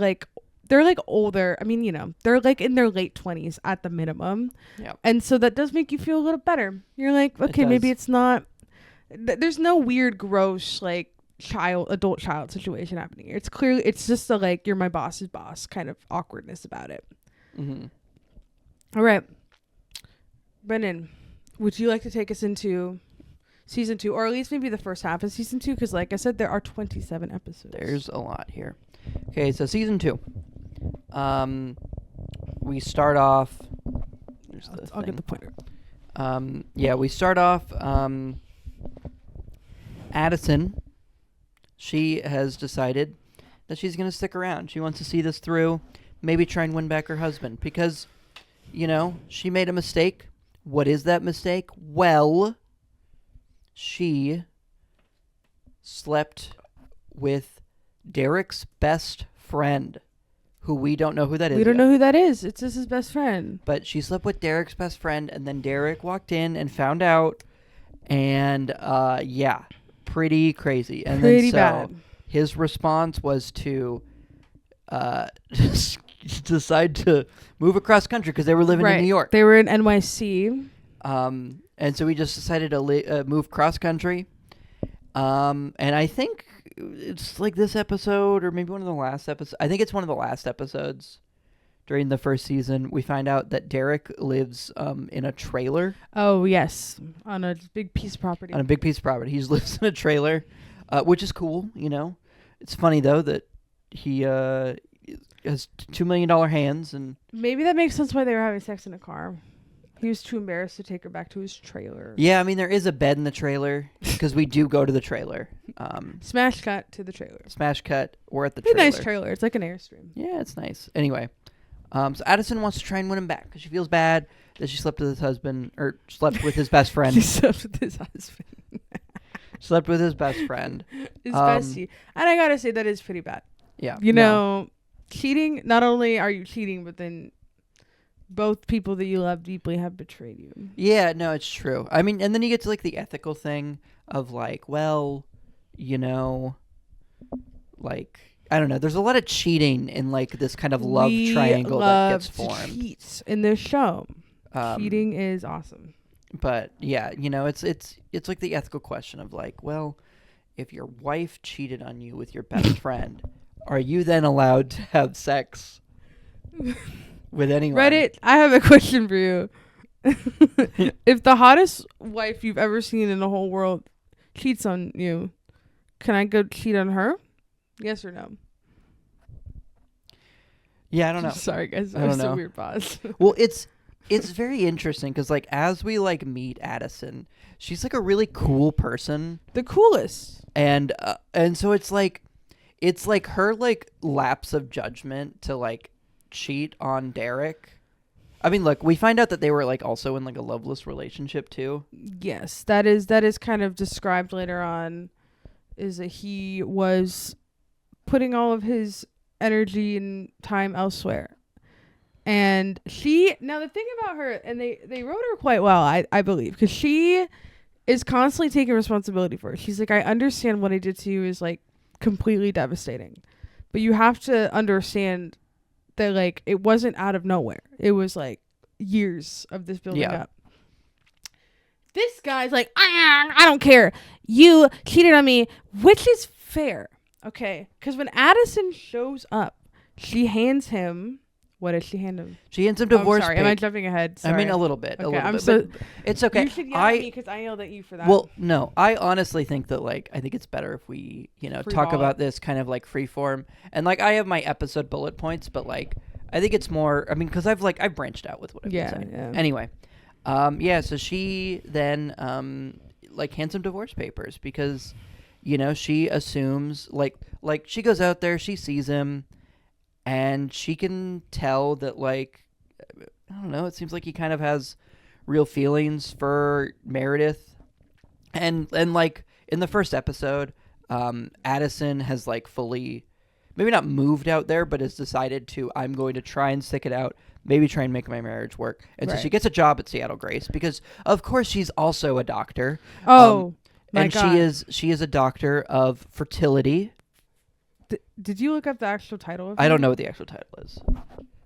older. I mean, they're like in their late 20s at the minimum. Yeah. And so that does make you feel a little better. You're like, okay, maybe it's not, there's no weird, gross, like adult child situation happening here. It's clearly, it's just a like, you're my boss's boss kind of awkwardness about it. Mm-hmm. All right. Brendan, would you like to take us into season 2, or at least maybe the first half of season 2? Because like I said, there are 27 episodes. There's a lot here. Okay, so season 2. We start off. I'll get the pointer. We start off. Addison, she has decided that she's going to stick around. She wants to see this through, maybe try and win back her husband because, she made a mistake. What is that mistake? Well, she slept with Derek's best friend, who we don't know who that is. We don't know who that is. It's just his best friend. But she slept with Derek's best friend, and then Derek walked in and found out, and pretty crazy. And pretty then bad. His response was to decide to move across country because they were living in New York. They were in NYC. And so we just decided to move cross country. And I think it's like this episode or maybe one of the last episodes. I think it's one of the last episodes during the first season. We find out that Derek lives in a trailer. Oh, yes. On a big piece of property. He lives in a trailer, which is cool, It's funny, though, that he has $2 million hands. And maybe that makes sense why they were having sex in a car. He was too embarrassed to take her back to his trailer. Yeah, I mean, there is a bed in the trailer because we do go to the trailer. Smash cut to the trailer. Smash cut. We're at the trailer. trailer. Nice trailer. It's like an Airstream. Yeah, it's nice. Anyway, so Addison wants to try and win him back because she feels bad that she slept with his husband or slept with his best friend. She slept with his husband. Slept with his best friend. His bestie. And I gotta say, that is pretty bad. Yeah. Cheating, not only are you cheating, but then both people that you love deeply have betrayed you. Yeah, no, it's true. I mean, and then you get to like the ethical thing of like, well, like, I don't know. There's a lot of cheating in like this kind of love triangle that gets formed. Cheats in this show. Cheating is awesome. But yeah, it's like the ethical question of like, well, if your wife cheated on you with your best friend, are you then allowed to have sex with anyone? Reddit, I have a question for you. If the hottest wife you've ever seen in the whole world cheats on you, can I go cheat on her? Yes or no? Yeah, I don't know. Sorry, guys. I don't know. A weird pause. Well, it's very interesting because like as we like meet Addison, she's like a really cool person. The coolest. And so it's like her like lapse of judgment to like cheat on Derek. I mean, look, we find out that they were like also in like a loveless relationship too. Yes, that is kind of described later on, is that he was putting all of his energy and time elsewhere. And now the thing about her, and they wrote her quite well, I believe, because she is constantly taking responsibility for it. She's like, I understand what I did to you is like completely devastating, but you have to understand that like it wasn't out of nowhere. It was like years of this building up. This guy's like, I don't care. You cheated on me, which is fair. Okay. Because when Addison shows up, she hands him, what does she hand him? She hands him divorce papers. Am I jumping ahead? Sorry. I mean, a little bit. Okay, a little bit. It's okay. You should yell at me because I yelled at you for that. Well, no. I honestly think that, like, I think it's better if we, talk about this kind of, like, freeform. And, like, I have my episode bullet points, but, like, I think it's more, I mean, because I've branched out with what I've been saying. Yeah. Anyway. So she then, hands him divorce papers because, she assumes, like she goes out there, she sees him, and she can tell that, like, I don't know, it seems like he kind of has real feelings for Meredith. And like, in the first episode, Addison has, like, fully, maybe not moved out there, but has decided to, I'm going to try and stick it out, maybe try and make my marriage work. And so she gets a job at Seattle Grace because, of course, she's also a doctor. Oh, my and God. she is a doctor of fertility. Did you look up the actual title of it? I don't know what the actual title is.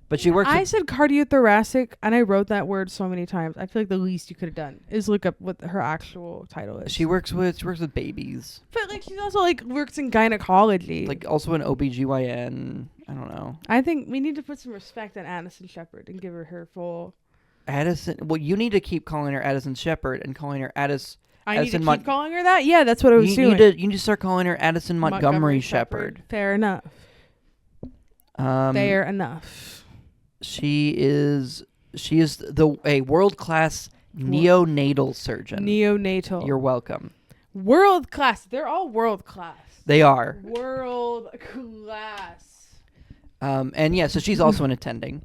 But she works I said cardiothoracic, and I wrote that word so many times. I feel like the least you could have done is look up what her actual title is. She works with babies. But, like, she's also, like, works in gynecology. Like, also an OBGYN. I don't know. I think we need to put some respect on Addison Shepherd and give her full... Addison... Well, you need to keep calling her Addison Shepherd and calling her Addison... I need to keep calling her that? Yeah, that's what I was doing. You need to start calling her Addison Montgomery Shepherd. Fair enough. Fair enough. She is a world-class neonatal surgeon. Neonatal. You're welcome. World class. They're all world class. They are. World class. And yeah, so she's also an attending.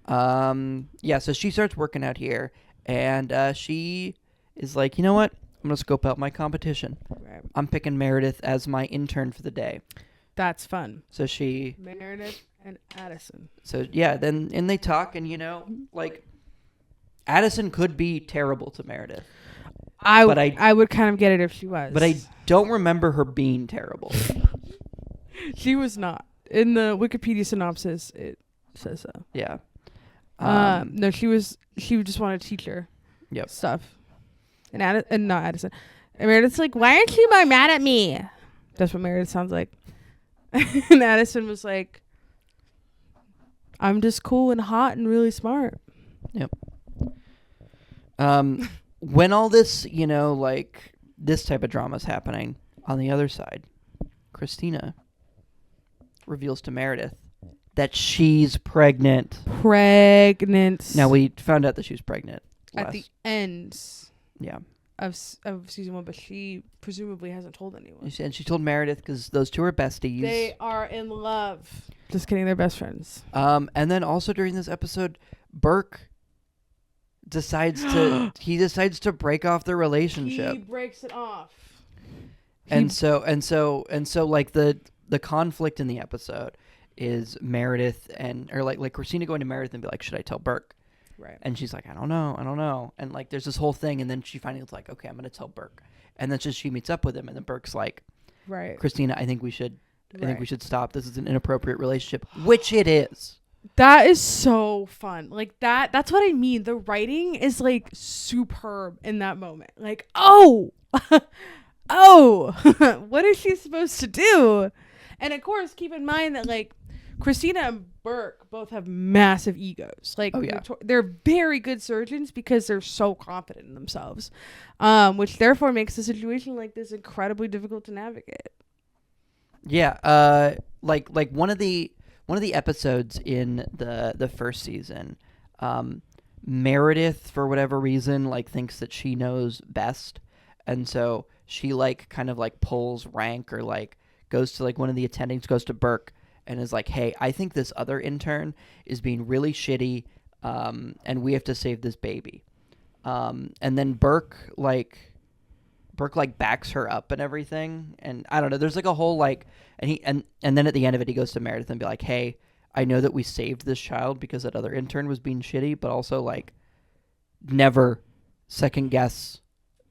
Yeah, so she starts working out here, and she is like, you know what? I'm going to scope out my competition. Right. I'm picking Meredith as my intern for the day. That's fun. So she... Meredith and Addison. So, yeah, and they talk, and, you know, like, Addison could be terrible to Meredith. I would kind of get it if she was. But I don't remember her being terrible. She was not. In the Wikipedia synopsis, it says so. Yeah. No, she just wanted to teach her stuff. And not Addison. And Meredith's like, why aren't you more mad at me? That's what Meredith sounds like. And Addison was like, I'm just cool and hot and really smart. Yep. When all this, you know, like, this type of drama is happening, on the other side, Christina reveals to Meredith that she's pregnant. Now, we found out that she was pregnant at the end. Yeah. Of season 1, but she presumably hasn't told anyone. And she told Meredith because those two are besties. They are in love. Just kidding, they're best friends. And then also during this episode, Burke decides to break off the relationship. He breaks it off. And so like the conflict in the episode is Meredith or like Christina going to Meredith and be like, should I tell Burke? Right. And she's like, I don't know. And like there's this whole thing, and then she finally was like, okay, I'm gonna tell Burke. And then just she meets up with him, and then Burke's like, right, Christina, I think we should stop. This is an inappropriate relationship, which it is. That is so fun. Like that's what I mean. The writing is like superb in that moment. Like, oh, what is she supposed to do? And of course, keep in mind that like Christina and Burke both have massive egos. Like, they're very good surgeons because they're so confident in themselves, which therefore makes the situation like this incredibly difficult to navigate. Yeah, like one of the episodes in the first season, Meredith, for whatever reason, like thinks that she knows best, and so she like kind of like pulls rank or like goes to like one of the attendings, goes to Burke, and is like, hey, I think this other intern is being really shitty, and we have to save this baby. And then Burke backs her up and everything. And I don't know, there's like a whole like, and then at the end of it, he goes to Meredith and be like, hey, I know that we saved this child because that other intern was being shitty, but also like never second guess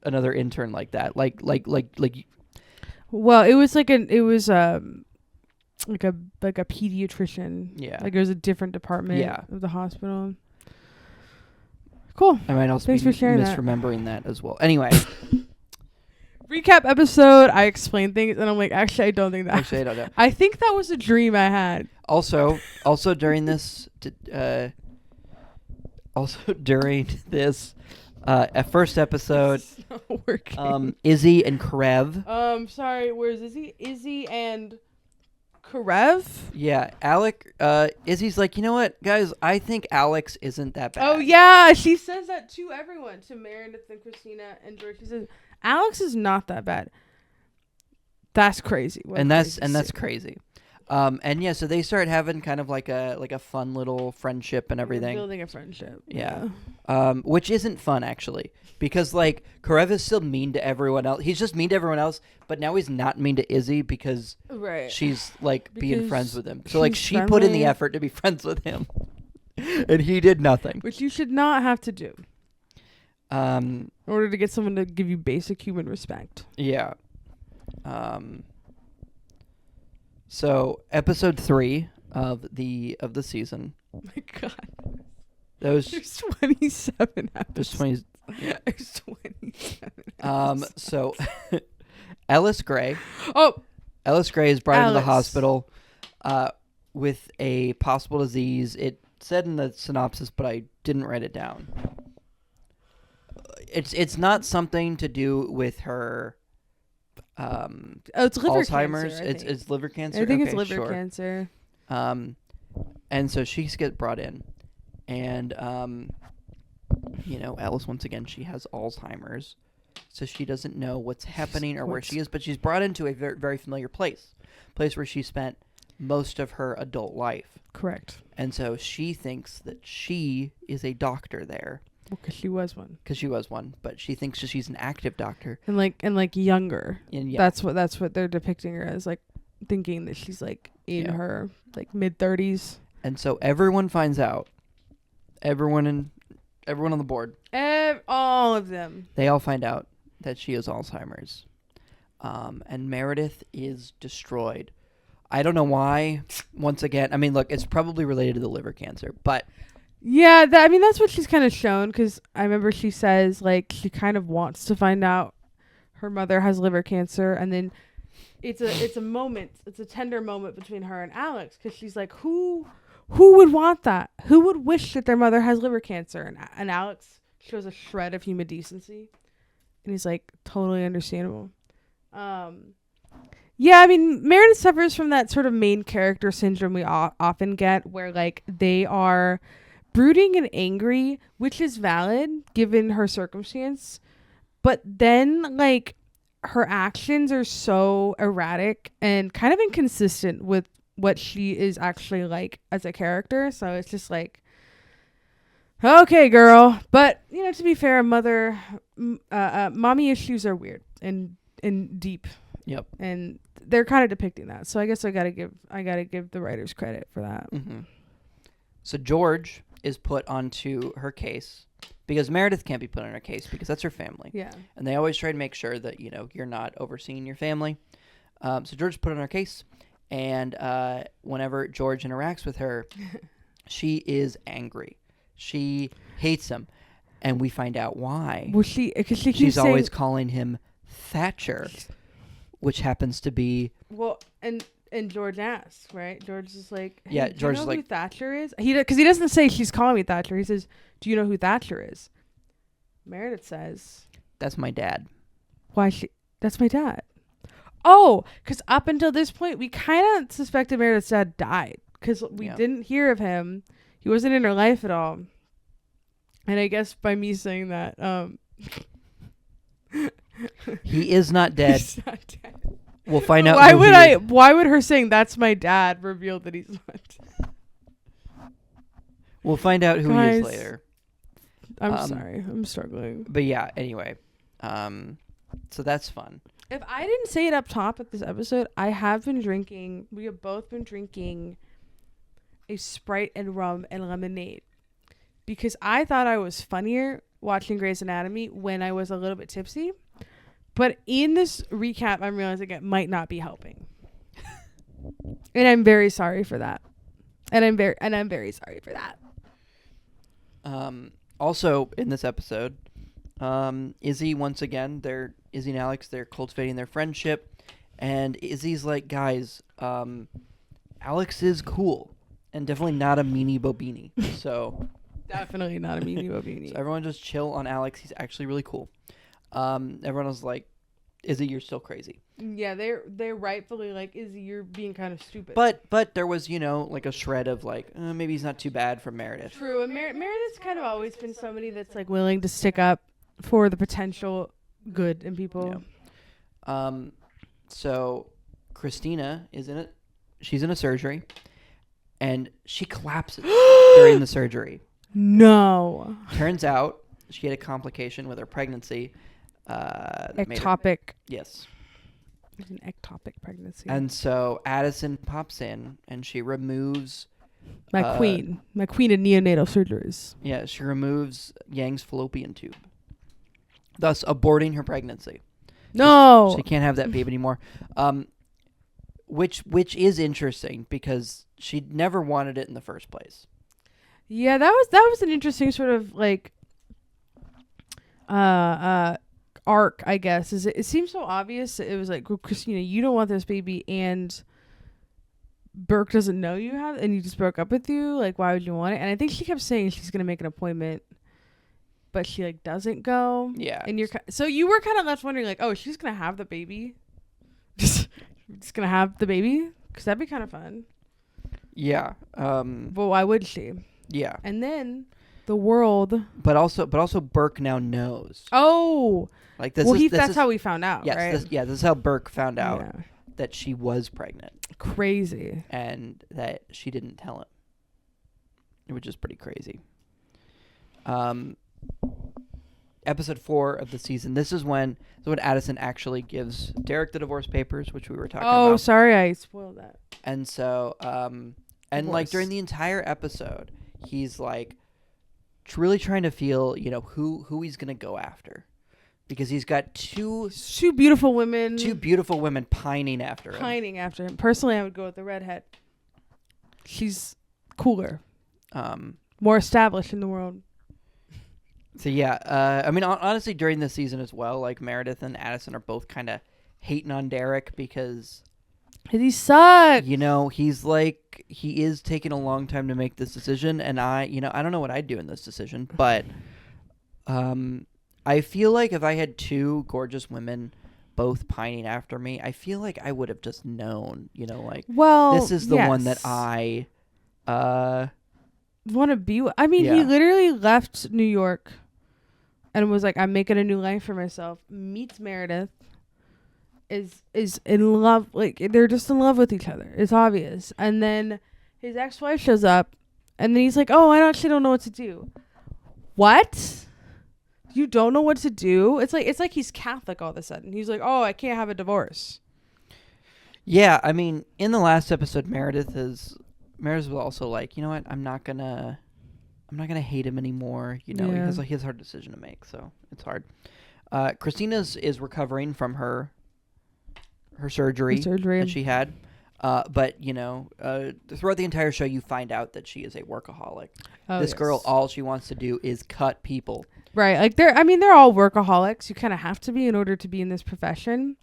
another intern like that. Like. Well, it was like like a pediatrician. Yeah. Like it was a different department of the hospital. Cool. I might also Thanks for sharing misremembering that as well. Anyway. Recap episode. I explained things and I'm like, actually, I don't think that. Actually, I don't know. I think that was a dream I had. Also during this, first episode, Izzy and Karev. Sorry, where's Izzy? Izzy and Karev? Yeah, Alec. Izzy's like, you know what, guys? I think Alex isn't that bad. Oh yeah, she says that to everyone, to Meredith and Christina and George. She says Alex is not that bad. That's crazy. That's crazy. And yeah, so they start having kind of like a fun little friendship and everything. They're building a friendship. Yeah. Which isn't fun actually, because like Karev is still mean to everyone else. He's just mean to everyone else, but now he's not mean to Izzy because she's like being friends with him. So like she put in the effort to be friends with him, and he did nothing. Which you should not have to do. In order to get someone to give you basic human respect. Yeah. So episode 3 of the season. Oh my god. There's 27 episodes. There's 20. Yeah. There's 27 episodes. So Ellis Gray. Oh. Ellis Gray is brought into the hospital with a possible disease. It said in the synopsis, but I didn't write it down. It's not something to do with her it's liver Alzheimer's. Cancer, It's liver cancer. I think it's liver cancer. And so she gets brought in, and Alice, once again, she has Alzheimer's, so she doesn't know what's happening or where she is. But she's brought into a very, very familiar place where she spent most of her adult life. Correct. And so she thinks that she is a doctor there. Because she was one. But she thinks that she's an active doctor. And like younger. And yeah. That's what they're depicting her as, like thinking that she's like in her like mid-30s. And so everyone finds out. Everyone on the board. All of them. They all find out that she has Alzheimer's. And Meredith is destroyed. I don't know why. Once again, I mean, look, it's probably related to the liver cancer, but yeah, that's what she's kind of shown, because I remember she says like she kind of wants to find out her mother has liver cancer, and then it's a moment, it's a tender moment between her and Alex, because she's like, who would want that? Who would wish that their mother has liver cancer? And Alex shows a shred of human decency, and he's like, totally understandable. Yeah, I mean, Meredith suffers from that sort of main character syndrome we often get, where like they are brooding and angry, which is valid given her circumstance, but then like her actions are so erratic and kind of inconsistent with what she is actually like as a character. So it's just like, okay, girl. But to be fair, mommy issues are weird and deep. Yep. And they're kind of depicting that. So I guess I gotta give the writers credit for that. Mm-hmm. So George is put onto her case because Meredith can't be put on her case because that's her family. Yeah. And they always try to make sure that, you're not overseeing your family. So George is put on her case, and whenever George interacts with her, she is angry. She hates him, and we find out why. Well, she's always calling him Thatcher, which happens to be... Well, and George asks, right? George is like, hey, yeah, do George you know is like, who Thatcher is? Because he doesn't say she's calling me Thatcher. He says, do you know who Thatcher is? Meredith says, that's my dad. That's my dad. Oh, because up until this point, we kind of suspected Meredith's dad died because we didn't hear of him. He wasn't in her life at all. And I guess by me saying that, he is not dead. He's not dead. We'll find out. Why would her saying that's my dad reveal that he's not dead? We'll find out who he is later. I'm sorry. I'm struggling. But yeah, anyway. So that's fun. If I didn't say it up top at this episode, we have both been drinking a Sprite and rum and lemonade. Because I thought I was funnier watching Grey's Anatomy when I was a little bit tipsy. But in this recap, I'm realizing it might not be helping. And I'm very sorry for that. I'm very sorry for that. Also in this episode, Izzy, once again, Izzy and Alex, they're cultivating their friendship, and Izzy's like, guys, Alex is cool and definitely not a meanie bobini. So definitely not a meanie bobini. So everyone just chill on Alex. He's actually really cool. Everyone was like, Izzy, you're still crazy. Yeah, they're rightfully like, Izzy, you're being kind of stupid. But there was, like a shred of like, maybe he's not too bad for Meredith. True, and Meredith's kind of always been somebody that's like willing to stick up for the potential good in people. Yeah. So Christina is in it. she's in a surgery, and she collapses during the surgery. No. Turns out she had a complication with her pregnancy. Ectopic. Yes. It was an ectopic pregnancy. And so Addison pops in, and she removes... My queen of neonatal surgeries. Yeah, she removes Yang's fallopian tube, thus aborting her pregnancy. No! She can't have that baby anymore. Which is interesting, because she never wanted it in the first place. Yeah, that was an interesting sort of like arc, I guess. It seems so obvious. It was like, well, Christina, you don't want this baby, and Burke doesn't know you have, and you just broke up with you. Like, why would you want it? And I think she kept saying she's gonna make an appointment, but she like doesn't go. Yeah. And so you were kind of left wondering, like, oh, she's gonna have the baby, just gonna have the baby, because that'd be kind of fun. Yeah. But why would she? Yeah. And then the world. But also Burke now knows. Oh. Like that's how we found out. Yes. Right? This is how Burke found out that she was pregnant. Crazy. And that she didn't tell him, which is pretty crazy. Episode 4 of the season. This is when Addison actually gives Derek the divorce papers, which we were talking about. Oh, sorry, I spoiled that. And so, and like during the entire episode, he's like really trying to feel, who he's gonna go after, because he's got two beautiful women pining after him. Personally, I would go with the redhead. She's cooler, more established in the world. So yeah, I mean, honestly, during this season as well, like Meredith and Addison are both kind of hating on Derek because he sucks. He is taking a long time to make this decision, and I don't know what I'd do in this decision, but I feel like if I had two gorgeous women both pining after me, I feel like I would have just known, this is the one that I want to be with. I mean, he literally left New York and was like, I'm making a new life for myself. Meets Meredith, is in love. Like, they're just in love with each other. It's obvious. And then his ex-wife shows up, and then he's like, oh, I actually don't know what to do. What? You don't know what to do? It's like he's Catholic all of a sudden. He's like, oh, I can't have a divorce. Yeah, I mean, in the last episode, Meredith was also like, you know what, I'm not gonna hate him anymore. He has a hard decision to make, so it's hard. Christina's is recovering from her surgery that she had. But throughout the entire show, you find out that she is a workaholic. This girl, all she wants to do is cut people. Right. Like they're all workaholics. You kind of have to be in order to be in this profession,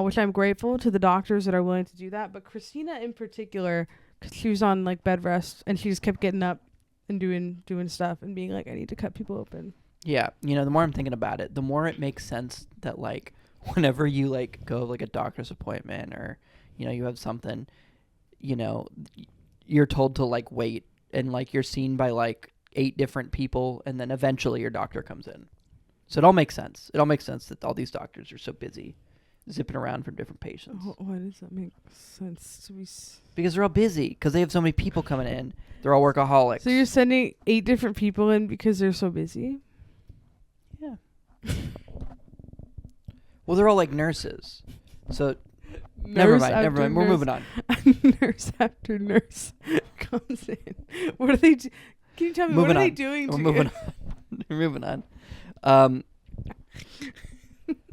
which I'm grateful to the doctors that are willing to do that. But Christina in particular, because she was on like bed rest and she just kept getting up and doing stuff and being like, I need to cut people open. Yeah. The more I'm thinking about it, the more it makes sense that like whenever you like go like a doctor's appointment or you have something, you're told to like wait and like you're seen by like 8 different people and then eventually your doctor comes in. So it all makes sense. It all makes sense that all these doctors are so busy zipping around from different patients. Why does that make sense to be? Because they're all busy. Because they have so many people coming in. They're all workaholics. So you're sending 8 different people in because they're so busy? Yeah. Well, they're all like nurses. So never mind. We're moving on. Nurse after nurse comes in. What are they do? Can you tell me what are they doing? We're moving on. We're moving on.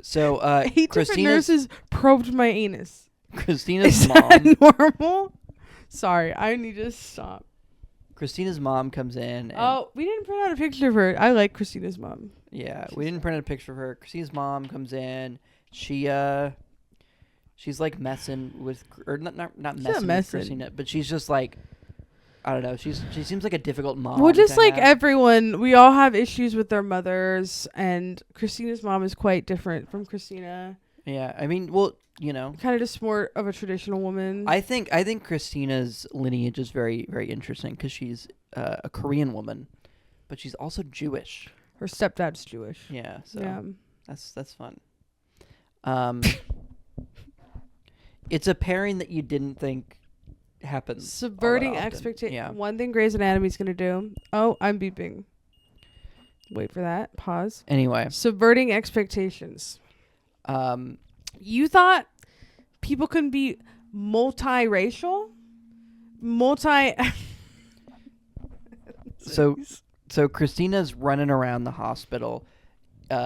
So 8 different nurses probed my anus. Christina's mom. Is that normal? Sorry, I need to stop. Christina's mom comes in. And we didn't print out a picture of her. I like Christina's mom. Yeah, we didn't print out a picture of her. Christina's mom comes in. She's like messing with, or not messing with Christina, but she's just like, I don't know. She seems like a difficult mom. Well, just like everyone, we all have issues with their mothers, and Christina's mom is quite different from Christina. Yeah, I mean, well, kind of just more of a traditional woman. I think Christina's lineage is very, very interesting because she's a Korean woman, but she's also Jewish. Her stepdad's Jewish. Yeah, so that's fun. It's a pairing that you didn't think happens. Subverting expectations. Yeah. One thing Grey's Anatomy's gonna do. Oh, I'm beeping. Wait for that. Pause. Anyway. Subverting expectations. You thought people couldn't be multiracial? So Christina's running around the hospital in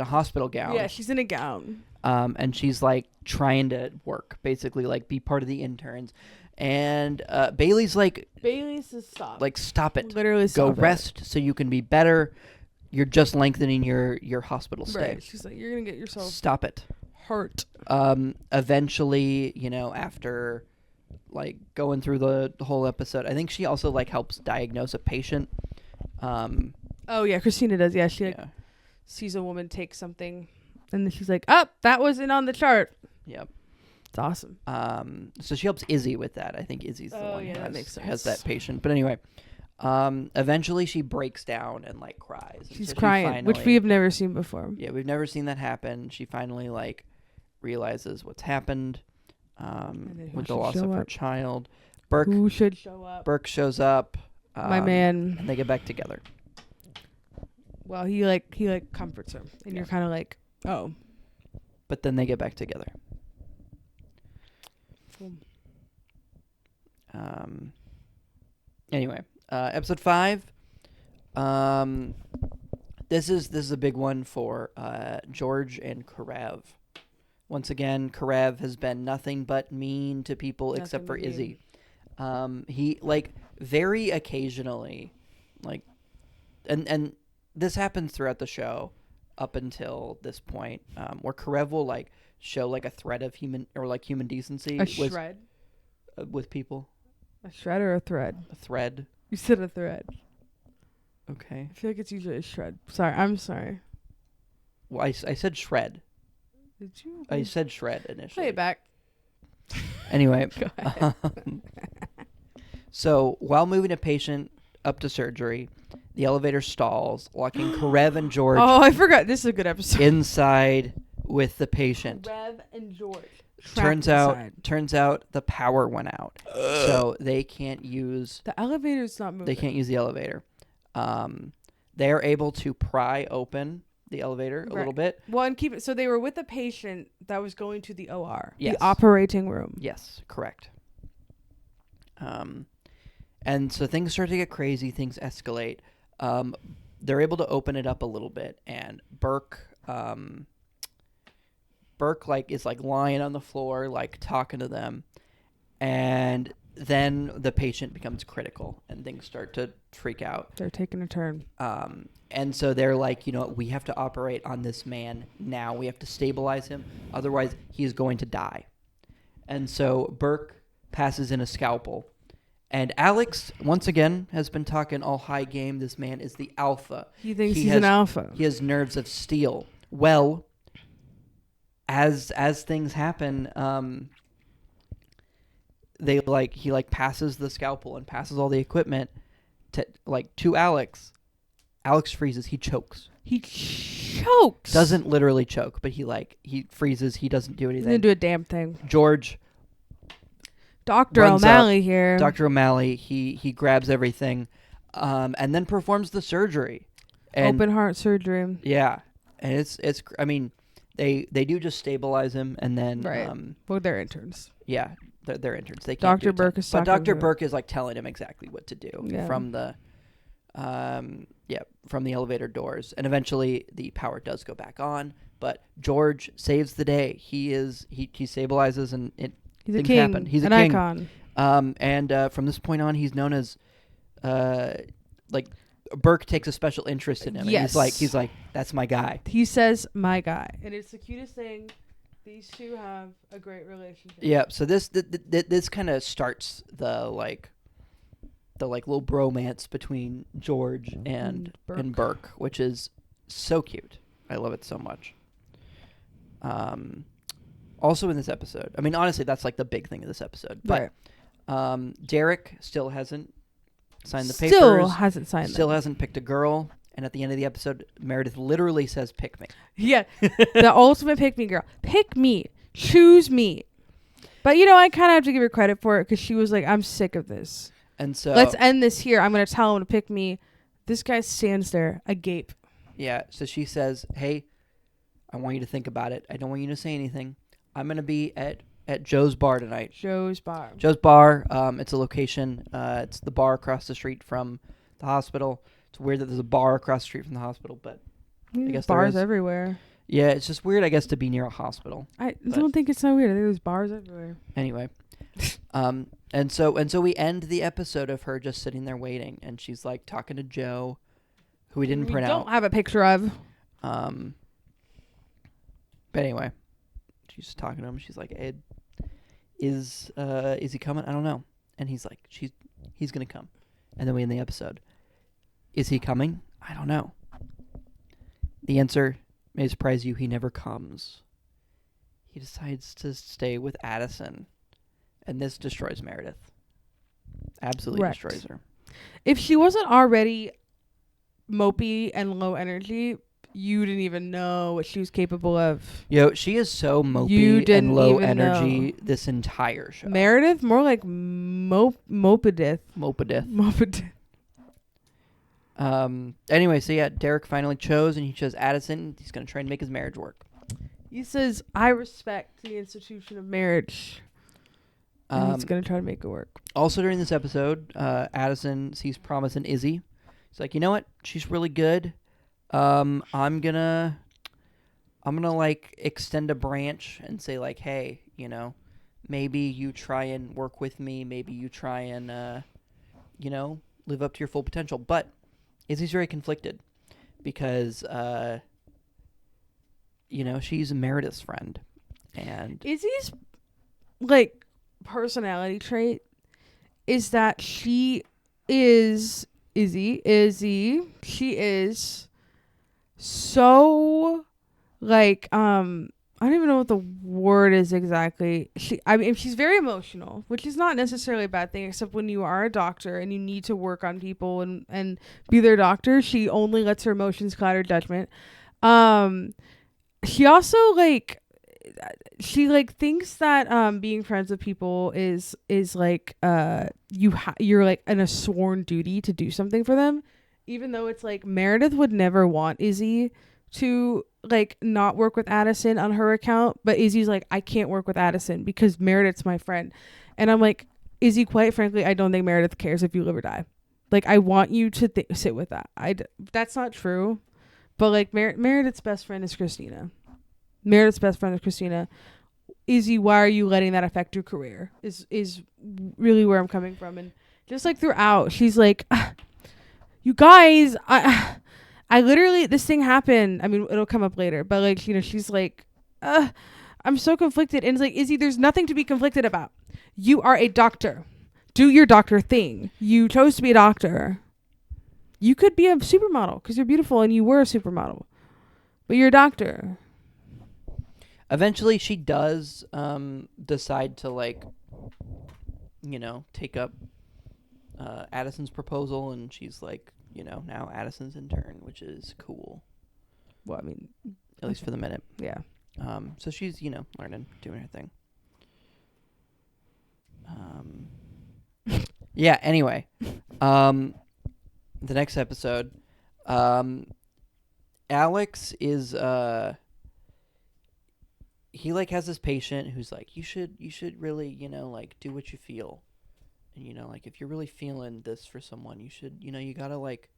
a hospital gown. Yeah, she's in a gown. And she's like trying to work, basically like be part of the interns. And Bailey's like, says stop. Like, stop it. Literally go stop rest it. So you can be better. You're just lengthening your hospital stay. Right. She's like, you're gonna get yourself stop it. hurt. Eventually, after like going through the whole episode, I think she also like helps diagnose a patient. Oh yeah, Christina does. Yeah, she sees a woman take something, and then she's like, "Oh, that wasn't on the chart." Yep. It's awesome. So she helps Izzy with that. I think Izzy's the one who that makes sense. has that patient. But anyway, eventually she breaks down and like cries. She's crying, which we have never seen before. Yeah, we've never seen that happen. She finally like realizes what's happened with the loss of her child. Who should show up? Burke shows up. My man. And they get back together. Well, he comforts her, and you're kind of like, oh. But then they get back together. Anyway, episode 5. This is a big one for George and Karev. Once again, Karev has been nothing but mean to people except for Izzy. He like very occasionally, like, and this happens throughout the show up until this point, where Karev will like show like a thread of human decency. Shred with people. A shred or a thread? A thread. You said a thread. Okay. I feel like it's usually a shred. I'm sorry. Well, I said shred. Did you? I said shred initially. Play it back. Anyway. So while moving a patient up to surgery, the elevator stalls, locking Karev and George. Oh, I forgot. This is a good episode. Inside with the patient. Karev and George. Turns out the power went out, so they can't use the elevator's not moving. They can't use the elevator. They are able to pry open the elevator a little bit. Well, and keep it. So they were with a patient that was going to the OR, yes. The operating room. Yes, correct. And so things start to get crazy. Things escalate. They're able to open it up a little bit, and Burke like is like lying on the floor, like talking to them, and then the patient becomes critical, and things start to freak out. They're taking a turn. And so they're like, we have to operate on this man now. We have to stabilize him, otherwise he is going to die. And so Burke passes in a scalpel. And Alex, once again, has been talking all high game. This man is the alpha. He thinks he's an alpha. He has nerves of steel. Well, as things happen, he passes the scalpel and passes all the equipment to Alex. Alex freezes. He chokes. Doesn't literally choke, but he freezes. He doesn't do anything. He didn't do a damn thing. George. Dr. O'Malley here. Dr. O'Malley, he grabs everything, and then performs the surgery. And open heart surgery. Yeah, and it's. I mean, they do just stabilize him, and then well, they're interns. Yeah, they're interns. They can't. Dr. Burke is. But Dr. Burke is like telling him exactly what to do from the, from the elevator doors, and eventually the power does go back on. But George saves the day. He stabilizes, and he's a king. Happen. He's an a king. Icon. And from this point on, he's known as, Burke takes a special interest in him. Yes. And he's like, that's my guy. He says, my guy. And it's the cutest thing. These two have a great relationship. Yeah. So this kind of starts the little bromance between George and Burke, which is so cute. I love it so much. Also in this episode, I mean, honestly, that's like the big thing of this episode. But Derek still hasn't signed the papers. Still hasn't picked a girl. And at the end of the episode, Meredith literally says, "Pick me." Yeah, the ultimate pick me girl. Pick me. Choose me. But, you know, I kind of have to give her credit for it because she was like, I'm sick of this. And so let's end this here. I'm going to tell him to pick me. This guy stands there agape. Yeah. So she says, hey, I want you to think about it. I don't want you to say anything. I'm going to be at Joe's bar tonight. Joe's bar. Joe's bar. It's a location. It's the bar across the street from the hospital. It's weird that there's a bar across the street from the hospital, but I guess bars everywhere. Yeah, it's just weird, I guess, to be near a hospital. I don't think it's so weird. I think there's bars everywhere. Anyway, and so we end the episode of her just sitting there waiting, and she's like talking to Joe, who we didn't print out. Don't have a picture of. But anyway, she's talking to him. She's like, "Ed, is he coming? I don't know." And he's like, he's gonna come. And then we end the episode. Is he coming? I don't know. The answer may surprise you. He never comes. He decides to stay with Addison. And this destroys Meredith. Absolutely destroys her. If she wasn't already mopey and low energy, you didn't even know what she was capable of. Yo, she is so mopey and low energy this entire show. Meredith? More like Mopedith. Anyway, so yeah, Derek finally chose, and he chose Addison. He's going to try and make his marriage work. He says, I respect the institution of marriage. And he's going to try to make it work. Also during this episode, Addison sees promise in Izzy. He's like, you know what? She's really good. I'm gonna like extend a branch and say like, hey, you know, maybe you try and work with me. Maybe you try and, you know, live up to your full potential. But Izzy's very conflicted because, you know, she's Meredith's friend. And Izzy's, like, personality trait is that she is she is so, like, I don't even know what the word is exactly. She's very emotional, which is not necessarily a bad thing, except when you are a doctor and you need to work on people and be their doctor. She only lets her emotions cloud her judgment. She also thinks that being friends with people is like you're like in a sworn duty to do something for them, even though it's like Meredith would never want Izzy to like not work with Addison on her account, but Izzy's like, I can't work with Addison because Meredith's my friend. And I'm like, Izzy, quite frankly, I don't think Meredith cares if you live or die. Like, I want you to sit with that. That's not true, but like Meredith's best friend is Christina. Izzy, why are you letting that affect your career? Is really where I'm coming from. And just like throughout, she's like, you guys, I literally, this thing happened. I mean, it'll come up later, but like, you know, she's like, I'm so conflicted. And it's like, Izzy, there's nothing to be conflicted about. You are a doctor. Do your doctor thing. You chose to be a doctor. You could be a supermodel because you're beautiful and you were a supermodel, but you're a doctor. Eventually she does decide to, like, you know, take up Addison's proposal, and she's like, you know, now Addison's in turn, which is cool. Well, I mean, at least for the minute. Yeah. So she's, you know, learning, doing her thing. Yeah, anyway. The next episode, Alex is he like has this patient who's like, you should really, you know, like do what you feel. And, you know, like if you're really feeling this for someone, you should, you know, you gotta like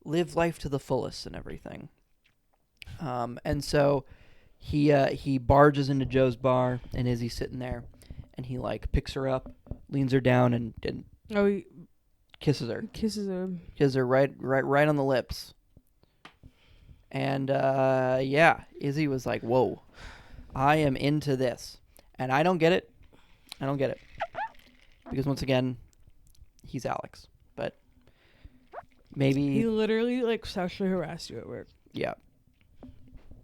live life to the fullest and everything. And so he barges into Joe's bar, and Izzy's sitting there, and he like picks her up, leans her down, and kisses her. Kisses her right on the lips. And yeah, Izzy was like, whoa, I am into this. And I don't get it. Because once again, he's Alex. But maybe he literally like sexually harassed you at work. Yeah.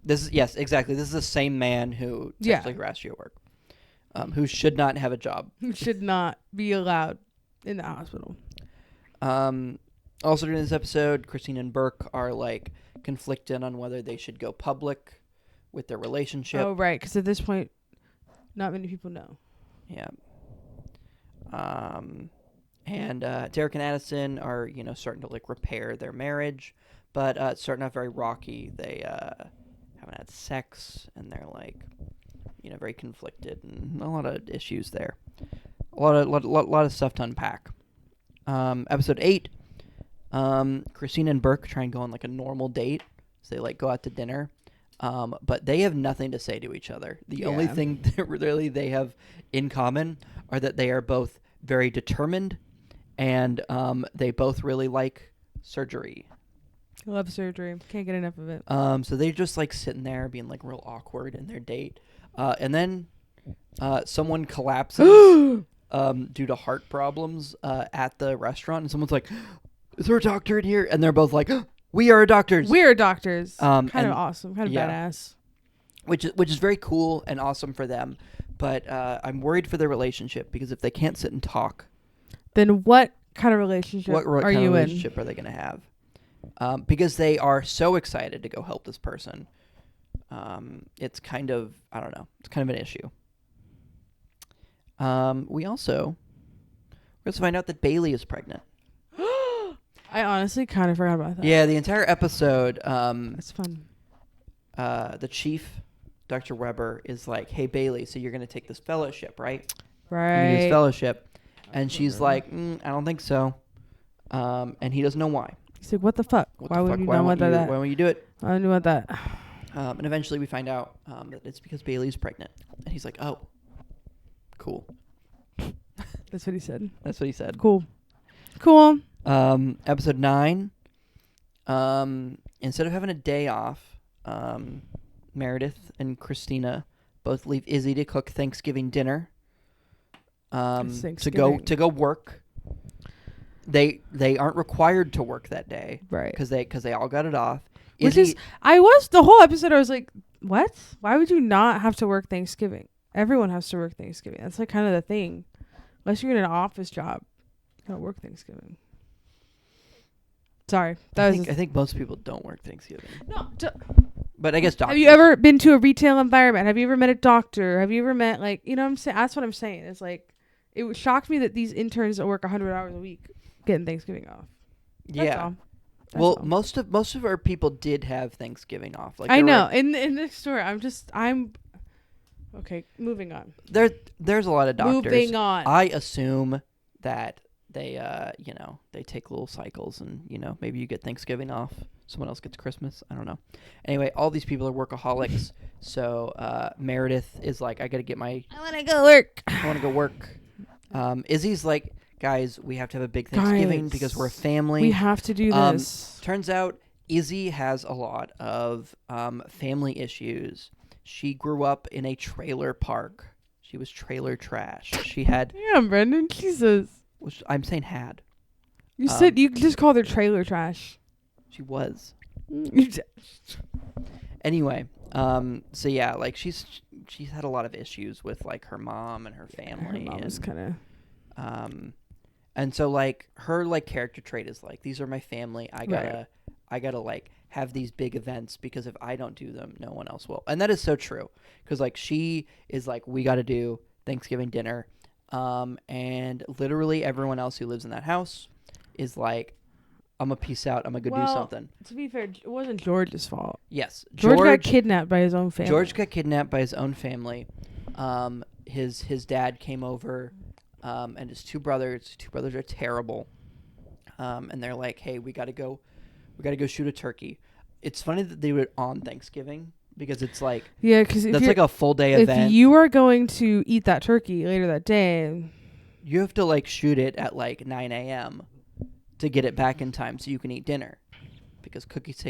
Yes, exactly. This is the same man who sexually harassed you at work. Who should not have a job. Who should not be allowed in the hospital. Also during this episode, Christine and Burke are like conflicted on whether they should go public with their relationship. Oh, right. Because at this point, not many people know. Yeah. And Derek and Addison are, starting to like repair their marriage, but it's starting out very rocky. They haven't had sex, and they're like, very conflicted, and a lot of issues there. A lot of stuff to unpack. Episode 8, Christina and Burke try and go on like a normal date. So they like go out to dinner, but they have nothing to say to each other. The only thing that really they have in common are that they are both very determined, and they both really like surgery. I love surgery. Can't get enough of it. So they're just like sitting there being like real awkward in their date. And then someone collapses due to heart problems at the restaurant. And someone's like, is there a doctor in here? And they're both like, we are doctors. We are doctors. Kind of awesome. Kind of badass. Which is very cool and awesome for them. But I'm worried for their relationship, because if they can't sit and talk, then what kind of relationship are you in? Relationship are they going to have? Because they are so excited to go help this person. It's kind of, I don't know, it's kind of an issue. We also find out that Bailey is pregnant. I honestly kind of forgot about that. Yeah, the entire episode. It's fun. The chief, Dr. Weber, is like, hey, Bailey, so you're going to take this fellowship, right? Right. This fellowship. And she's like, I don't think so. And he doesn't know why. He's like, what the fuck? Why would you not want that? Why won't you do it? I don't want that. And eventually we find out that it's because Bailey's pregnant. And he's like, oh, cool. That's what he said. That's what he said. Cool. Episode 9. Instead of having a day off, Meredith and Christina both leave Izzy to cook Thanksgiving dinner. To go work. They aren't required to work that day, right? Because they all got it off. The whole episode I was like, what? Why would you not have to work Thanksgiving? Everyone has to work Thanksgiving. That's like kind of the thing. Unless you're in an office job, you gotta work Thanksgiving. Sorry, I think most people don't work Thanksgiving. No, but I guess doctors. Have you ever been to a retail environment? Have you ever met a doctor? Have you ever met what I'm saying? That's what I'm saying. It's like, it shocked me that these interns that work 100 hours a week getting Thanksgiving off. That's all. Well, most of our people did have Thanksgiving off. Like I know. In this story, I'm okay. Moving on. There's a lot of doctors. Moving on. I assume that they they take little cycles, and maybe you get Thanksgiving off, someone else gets Christmas. I don't know. Anyway, all these people are workaholics. So Meredith is like, I want to go work. Izzy's like, guys, we have to have a big Thanksgiving because we're a family. We have to do this. Turns out Izzy has a lot of family issues. She grew up in a trailer park. She was trailer trash. She had... Damn, Brendan, Jesus. I'm saying had. You said you just called her trailer trash. She was. Anyway, so yeah, like she's had a lot of issues with like her mom and her family. Her mom's kind of... and so like her like character trait is like, these are my family. I gotta like have these big events, because if I don't do them, no one else will. And that is so true, because like she is like, we got to do Thanksgiving dinner, and literally everyone else who lives in that house is like, I'm gonna peace out. I'm gonna go do something. To be fair, it wasn't George's fault. Yes, George got kidnapped by his own family. His dad came over, and his two brothers. Two brothers are terrible, and they're like, hey, we gotta go shoot a turkey. It's funny that they do it on Thanksgiving, because it's like, yeah, because that's like a full day event. If you are going to eat that turkey later that day, you have to like shoot it at like 9 a.m. to get it back in time so you can eat dinner, because turkeys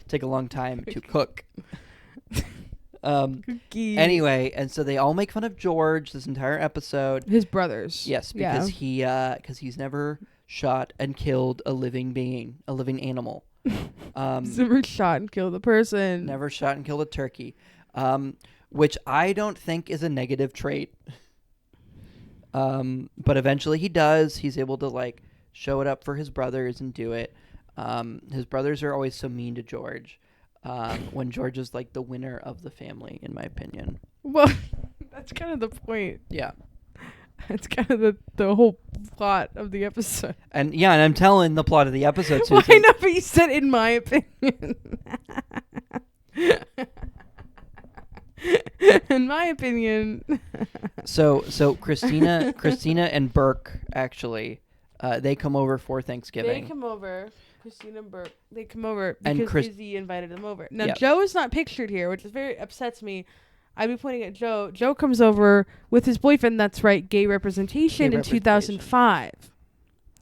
take a long time to cook. Anyway, and so they all make fun of George this entire episode. His brothers. Yes, because he's never shot and killed a living being, a living animal. Never shot and killed a person. Never shot and killed a turkey, which I don't think is a negative trait. But eventually he does. He's able to like show it up for his brothers and do it. His brothers are always so mean to George, when George is like the winner of the family, in my opinion. Well, that's kind of the point. Yeah. It's kind of the whole plot of the episode. And I'm telling the plot of the episode, Susan. Why not? But you said in my opinion. In my opinion. So Christina and Burke actually, they come over for Thanksgiving. They come over. Christina and Burke. They come over because Izzy invited them over. Now Yep. Joe is not pictured here, which is very upsets me. I'd be pointing at Joe. Joe comes over with his boyfriend. That's right, gay representation in 2005.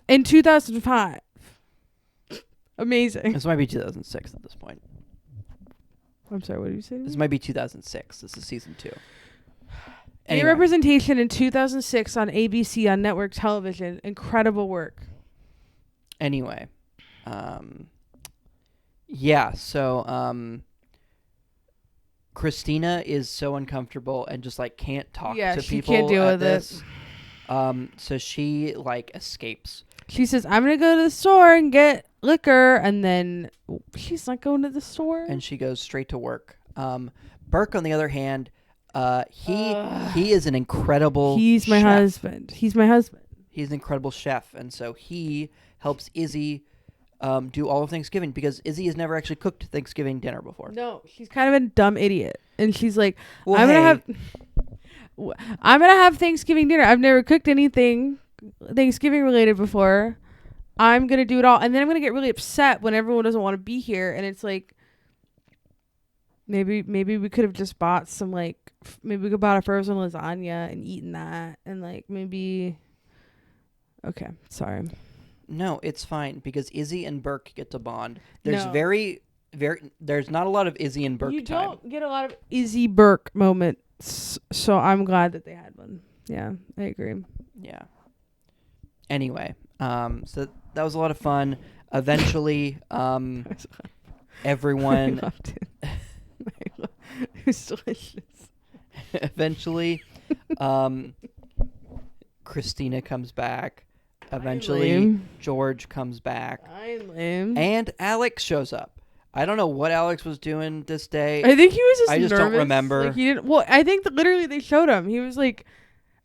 In 2005. Amazing. This might be 2006 at this point. I'm sorry, what did you say? This might be 2006. This is season 2. Gay representation in 2006 on ABC on network television. Incredible work. Anyway. Yeah, so Christina is so uncomfortable and just like can't talk to people. She can't deal with this. So she like escapes. She says, I'm gonna go to the store and get liquor, and then she's not going to the store. And she goes straight to work. Burke, on the other hand, he is an incredible He's my husband. He's my husband. He's an incredible chef, and so he helps Izzy do all of Thanksgiving because Izzy has never actually cooked Thanksgiving dinner before. No, she's kind of a dumb idiot, and she's like, I'm gonna have Thanksgiving dinner. I've never cooked anything Thanksgiving related before. I'm gonna do it all, and then I'm gonna get really upset when everyone doesn't want to be here, and it's like, maybe we could have just bought some maybe we could bought a frozen lasagna and eaten that, and maybe. Okay, sorry. No, it's fine because Izzy and Burke get to bond. There's there's not a lot of Izzy and Burke time. You don't get a lot of Izzy Burke moments, so I'm glad that they had one. Yeah, I agree. Yeah. Anyway, so that was a lot of fun. Eventually, everyone. It was delicious. Eventually, Christina comes back. Eventually, George comes back. And Alex shows up. I don't know what Alex was doing this day. I think he was I just nervous. don't remember. He didn't. Well, I think that literally they showed him. He was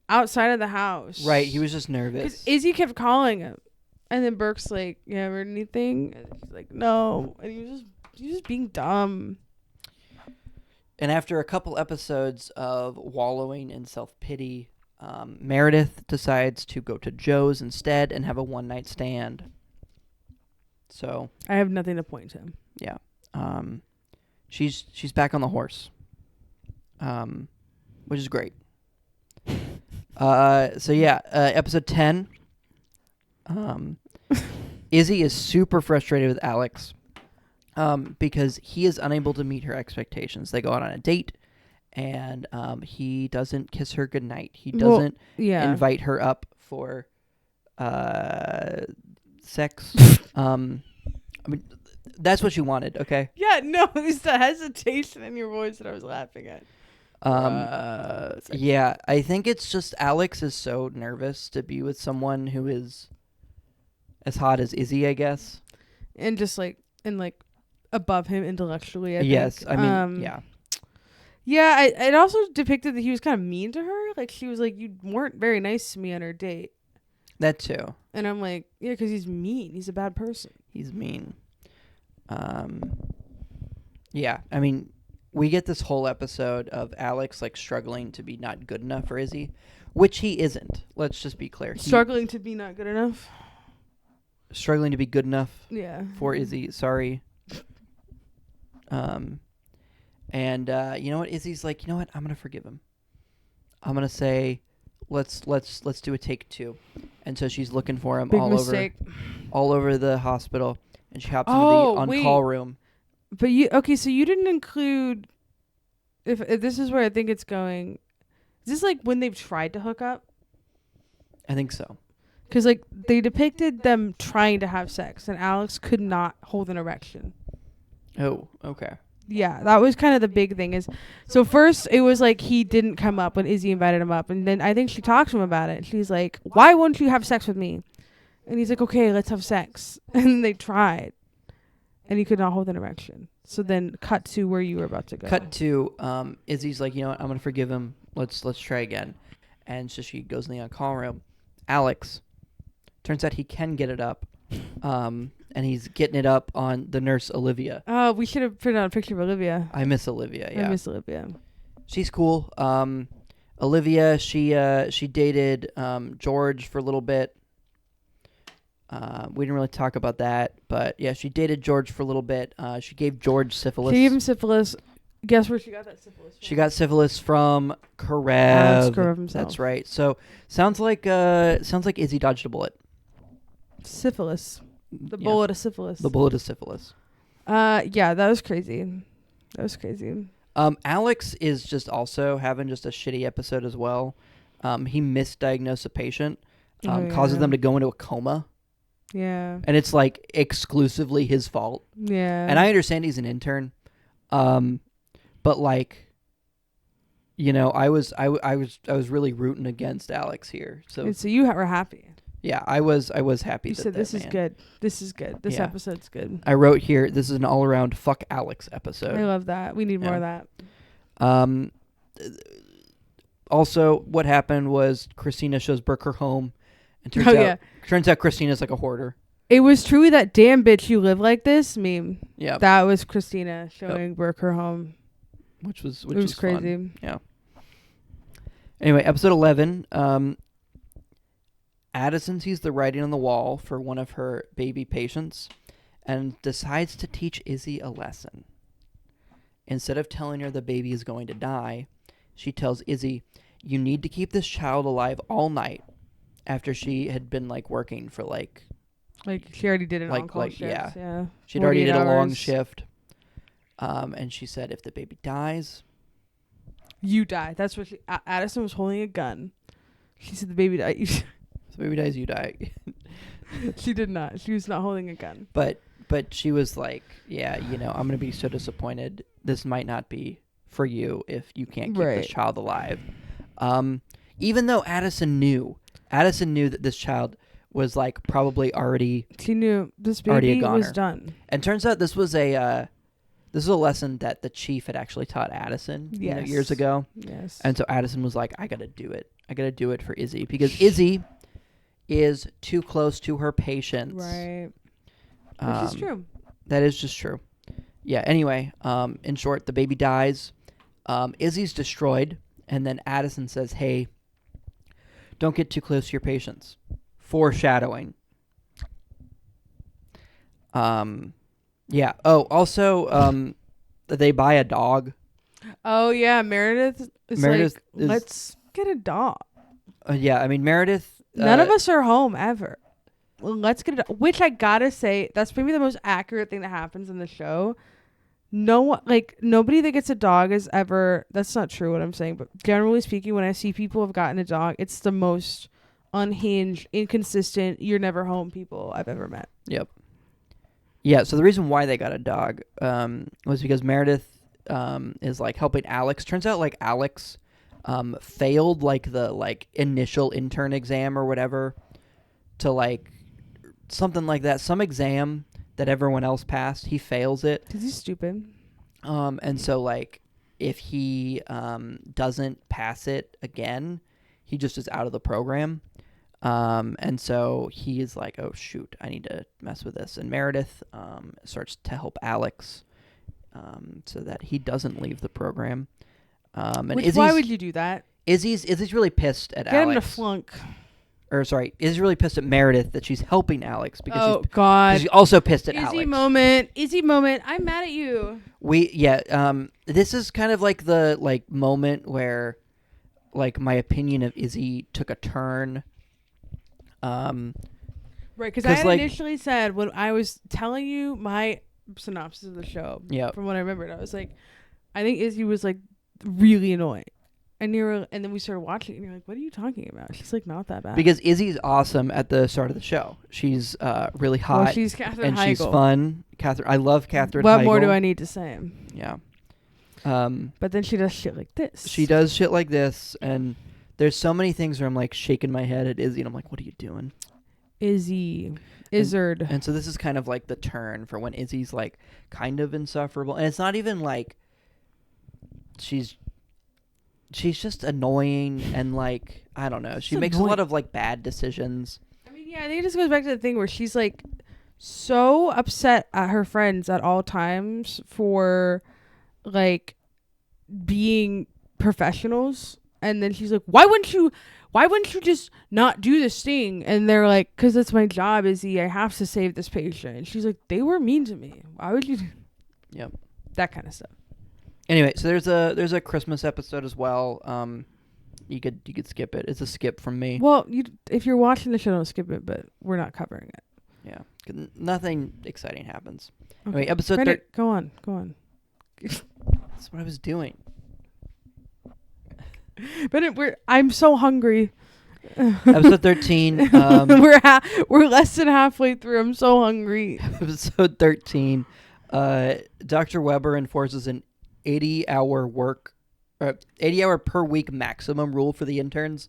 outside of the house. Right. He was just nervous. Because Izzy kept calling him, and then Burke's like, "You ever heard anything?" And he's like, "No," and he was just being dumb. And after a couple episodes of wallowing in self-pity, Meredith decides to go to Joe's instead and have a one-night stand. So I have nothing to point to. Yeah. She's back on the horse. Which is great. So yeah, episode 10. Izzy is super frustrated with Alex. Because he is unable to meet her expectations. They go out on a date, and he doesn't kiss her goodnight. He doesn't invite her up for sex. I mean, that's what you wanted, okay? Yeah, no, it's the hesitation in your voice that I was laughing at. Yeah, I think it's just Alex is so nervous to be with someone who is as hot as Izzy, I guess. And just above him intellectually, I yes, think. I mean, yeah. Yeah, it also depicted that he was kind of mean to her. She was like, you weren't very nice to me on our date. That too. And I'm like, yeah, because he's mean. He's a bad person. He's mean. Yeah, I mean, we get this whole episode of Alex, struggling to be not good enough for Izzy, which he isn't. Let's just be clear. Struggling to be not good enough? Struggling to be good enough for Izzy. Sorry. And you know what? Izzy's like, you know what? I'm gonna forgive him. I'm gonna say, let's do a take 2. And so she's looking for him all over the hospital, and she hops into the on-call room. But so you didn't include. If this is where I think it's going, is this when they've tried to hook up? I think so. Because they depicted them trying to have sex, and Alex could not hold an erection. Oh, okay. Yeah, that was kind of the big thing. So first it was he didn't come up when Izzy invited him up, and then I think she talked to him about it. She's like, "Why won't you have sex with me?" And he's like, "Okay, let's have sex." And they tried, and he could not hold an erection. So then cut to where you were about to go. Cut to Izzy's like, you know what, I'm gonna forgive him. Let's try again. And so she goes in the call room. Alex, turns out he can get it up. And he's getting it up on the nurse Olivia. Oh, we should have printed out a picture of Olivia. I miss Olivia, yeah. I miss Olivia. She's cool. Olivia, she dated George for a little bit. We didn't really talk about that, but yeah, she dated George for a little bit. She gave George syphilis. She gave him syphilis. Guess where she got that syphilis from? She got syphilis from Karev. Alex Karev himself. That's right. So sounds like Izzy dodged a bullet. Syphilis. The bullet of syphilis. The bullet of syphilis. Yeah, that was crazy. Alex is just also having just a shitty episode as well. He misdiagnosed a patient, causes them to go into a coma. Yeah. And it's like exclusively his fault. Yeah. And I understand he's an intern. But like, you know, I was really rooting against Alex here. So you were happy. Yeah, I was happy. You said this is good. This is good. This episode's good. I wrote here, this is an all around fuck Alex episode. I love that. We need more of that. Also, what happened was Christina shows Brooke her home, and turns out Christina's like a hoarder. It was truly that damn bitch you live like this meme. Yeah, that was Christina showing Brooke her home, which was crazy. Fun. Yeah. Anyway, episode 11. Addison sees the writing on the wall for one of her baby patients, and decides to teach Izzy a lesson. Instead of telling her the baby is going to die, she tells Izzy, "You need to keep this child alive all night." After she had been like working for like she already did an on-call shift. Yeah. She'd already did a long shift. And she said, if the baby dies, you die. That's what Addison was holding a gun. She said the baby died. If the baby dies, you die. She did not. She was not holding a gun. But she was like, yeah, you know, I'm going to be so disappointed. This might not be for you if you can't keep this child alive. Even though Addison knew that this child was like probably already. She knew this baby was done. And turns out this was a lesson that the chief had actually taught Addison years ago. Yes. And so Addison was like, I got to do it. I got to do it for Izzy because Izzy is too close to her patients. Right. Which is true. That is just true. Yeah. Anyway, in short, the baby dies. Izzy's destroyed. And then Addison says, hey, don't get too close to your patients. Foreshadowing. Yeah. Oh, also, they buy a dog. Oh, yeah. Meredith is let's get a dog. Yeah. I mean, Meredith. None of us are home ever. Let's get a dog. Which I gotta say, that's maybe the most accurate thing that happens in the show. No one, nobody that gets a dog is ever. That's not true what I'm saying, but generally speaking, when I see people have gotten a dog, it's the most unhinged, inconsistent, you're never home people I've ever met. Yep. Yeah, so the reason why they got a dog was because Meredith is like helping Alex. Turns out like Alex failed like the initial intern exam or whatever to like something like that. Some exam that everyone else passed, he fails it. Because he's stupid. And so like if he doesn't pass it again, he just is out of the program. And so he is like, oh shoot, I need to mess with this. And Meredith starts to help Alex so that he doesn't leave the program. And why would you do that? Izzy's really pissed at Alex. Get him to flunk. Or sorry, Izzy's really pissed at Meredith that she's helping Alex because she's also pissed at Alex. Izzy moment. I'm mad at you. This is kind of like the moment where like my opinion of Izzy took a turn. Right, because I had initially said when I was telling you my synopsis of the show, from what I remembered, I was like, I think Izzy was like really annoying. And then we started watching it, and you're like, what are you talking about? She's like not that bad. Because Izzy's awesome at the start of the show. She's really hot. Well, she's Katherine and Heigl. She's fun. I love Katherine What Heigl. more do I need to say? Yeah. But then she does shit like this. She does shit like this, and there's so many things where I'm like shaking my head at Izzy, and I'm like, what are you doing? Izzard. And so this is kind of like the turn for when Izzy's like kind of insufferable. And it's not even like she's just annoying and like, I don't know. She makes a lot of like bad decisions. I mean, yeah, I think it just goes back to the thing where she's like so upset at her friends at all times for like being professionals. And then she's like, why wouldn't you just not do this thing? And they're like, because it's my job, Izzy. I have to save this patient. And she's like, they were mean to me. Why would you? Yep. That kind of stuff. Anyway, so there's a Christmas episode as well. You could skip it. It's a skip from me. Well, if you're watching the show, don't skip it. But we're not covering it. Yeah. Nothing exciting happens. Okay. Anyway, episode. Go on. That's what I was doing. But I'm so hungry. Episode 13. We're less than halfway through. I'm so hungry. Episode 13. Dr. Weber enforces an 80-hour per week maximum rule for the interns.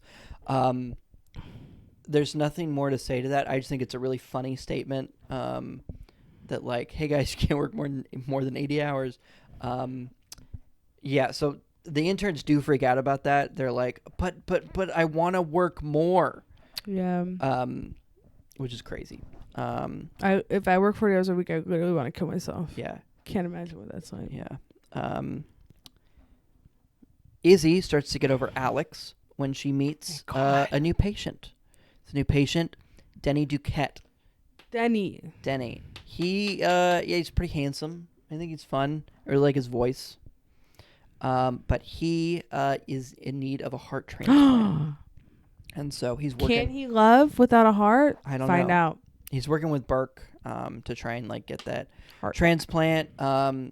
There's nothing more to say to that. I just think it's a really funny statement. That like, hey guys, you can't work more than 80 hours. Yeah. So the interns do freak out about that. They're like, but I want to work more. Yeah. Which is crazy. If I work 40 hours a week, I literally want to kill myself. Yeah. Can't imagine what that's like. Yeah. Izzy starts to get over Alex when she meets a new patient. It's a new patient, Denny Duquette. Denny. He's pretty handsome. I think he's fun. I really like his voice. But he is in need of a heart transplant. And so he's working. Can he love without a heart? I don't know. Find out. He's working with Burke to try and like get that heart transplant.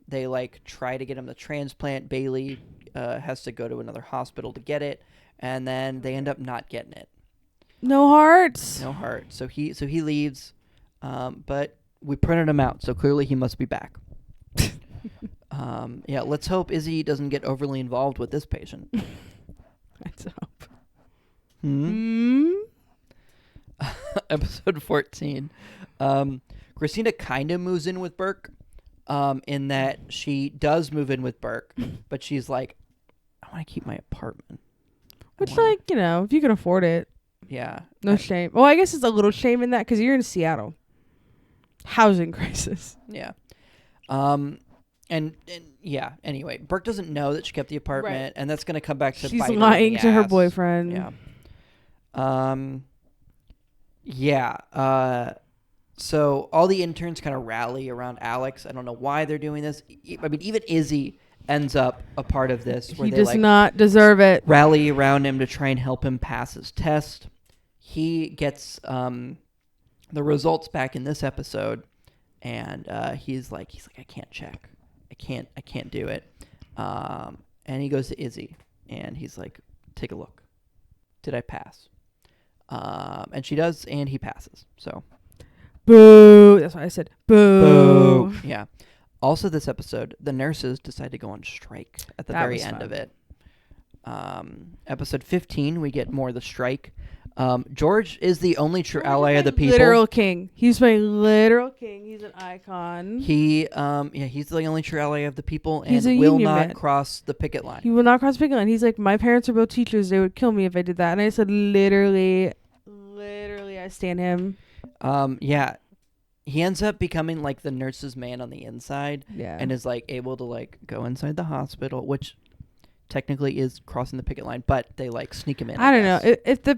They like try to get him the transplant. Bailey has to go to another hospital to get it, and then they end up not getting it. No hearts. No heart. So he leaves, but we printed him out, so clearly he must be back. Yeah, let's hope Izzy doesn't get overly involved with this patient. Let's hope. Episode 14. Christina kind of moves in with Burke, in that she does move in with Burke, but she's like, I want to keep my apartment. Which, if you can afford it. Yeah. No shame. Well, I guess it's a little shame in that because you're in Seattle. Housing crisis. Yeah. And yeah, anyway, Burke doesn't know that she kept the apartment, right. And that's going to come back to bite her in the ass. She's lying to her boyfriend. Yeah. So all the interns kind of rally around Alex. I don't know why they're doing this. I mean, even Izzy ends up a part of this. Where he does not deserve it. Rally around him to try and help him pass his test. He gets the results back in this episode, and he's like, I can't check. I can't do it. And he goes to Izzy, and he's like, take a look. Did I pass? And she does, and he passes. So, boo. That's why I said boo. Yeah. Also, this episode, the nurses decide to go on strike at the very end of it. Episode 15, we get more of the strike. George is the only true ally of the people. Literal king. He's my literal king. He's an icon. He's the only true ally of the people, and will not cross the picket line. He will not cross the picket line. He's like, my parents are both teachers. They would kill me if I did that. And I said, literally, I stand him. Yeah. He ends up becoming like the nurse's man on the inside, and is like able to like go inside the hospital, which technically is crossing the picket line, but they like sneak him in. I don't know if the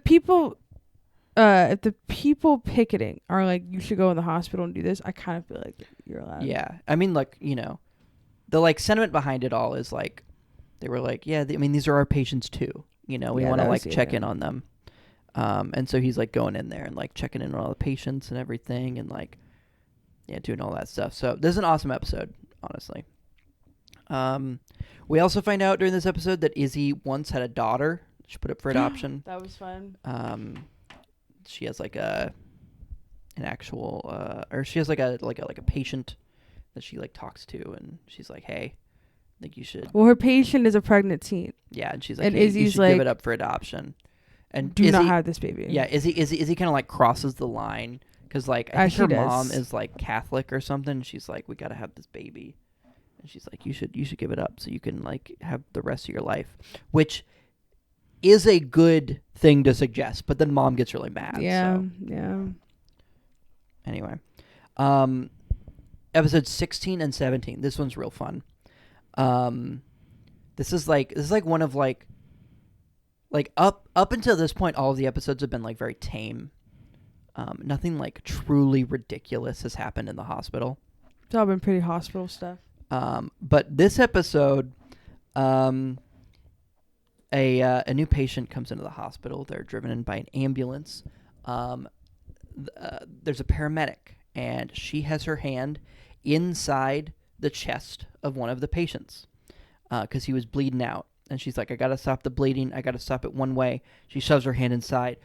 people picketing are like, you should go in the hospital and do this. I kind of feel like you're allowed. Yeah, I mean, like, the like sentiment behind it all is like they were like, yeah, these are our patients too. We want to like check in on them, and so he's like going in there and like checking in on all the patients and everything, and like. Yeah, doing all that stuff. So this is an awesome episode, honestly. We also find out during this episode that Izzy once had a daughter. She put up for adoption. That was fun. She has like an actual, or she has like a patient that she like talks to, and she's like, hey, I think you should. Well, her patient is a pregnant teen. Yeah, and she's like, and hey, Izzy's you should give it up for adoption. And do not have this baby. Yeah, Izzy kind of like crosses the line because like I think her mom is like Catholic or something. She's like, we gotta have this baby, and she's like, you should give it up so you can like have the rest of your life, which is a good thing to suggest. But then mom gets really mad. Yeah, so. yeah. Anyway, episodes 16 and 17. This one's real fun. This is like one of like up until this point, all of the episodes have been like very tame. Nothing like truly ridiculous has happened in the hospital. It's all been pretty hospital stuff. But this episode, a new patient comes into the hospital. They're driven in by an ambulance. There's a paramedic, and she has her hand inside the chest of one of the patients because he was bleeding out. And she's like, I got to stop the bleeding. I got to stop it one way. She shoves her hand inside,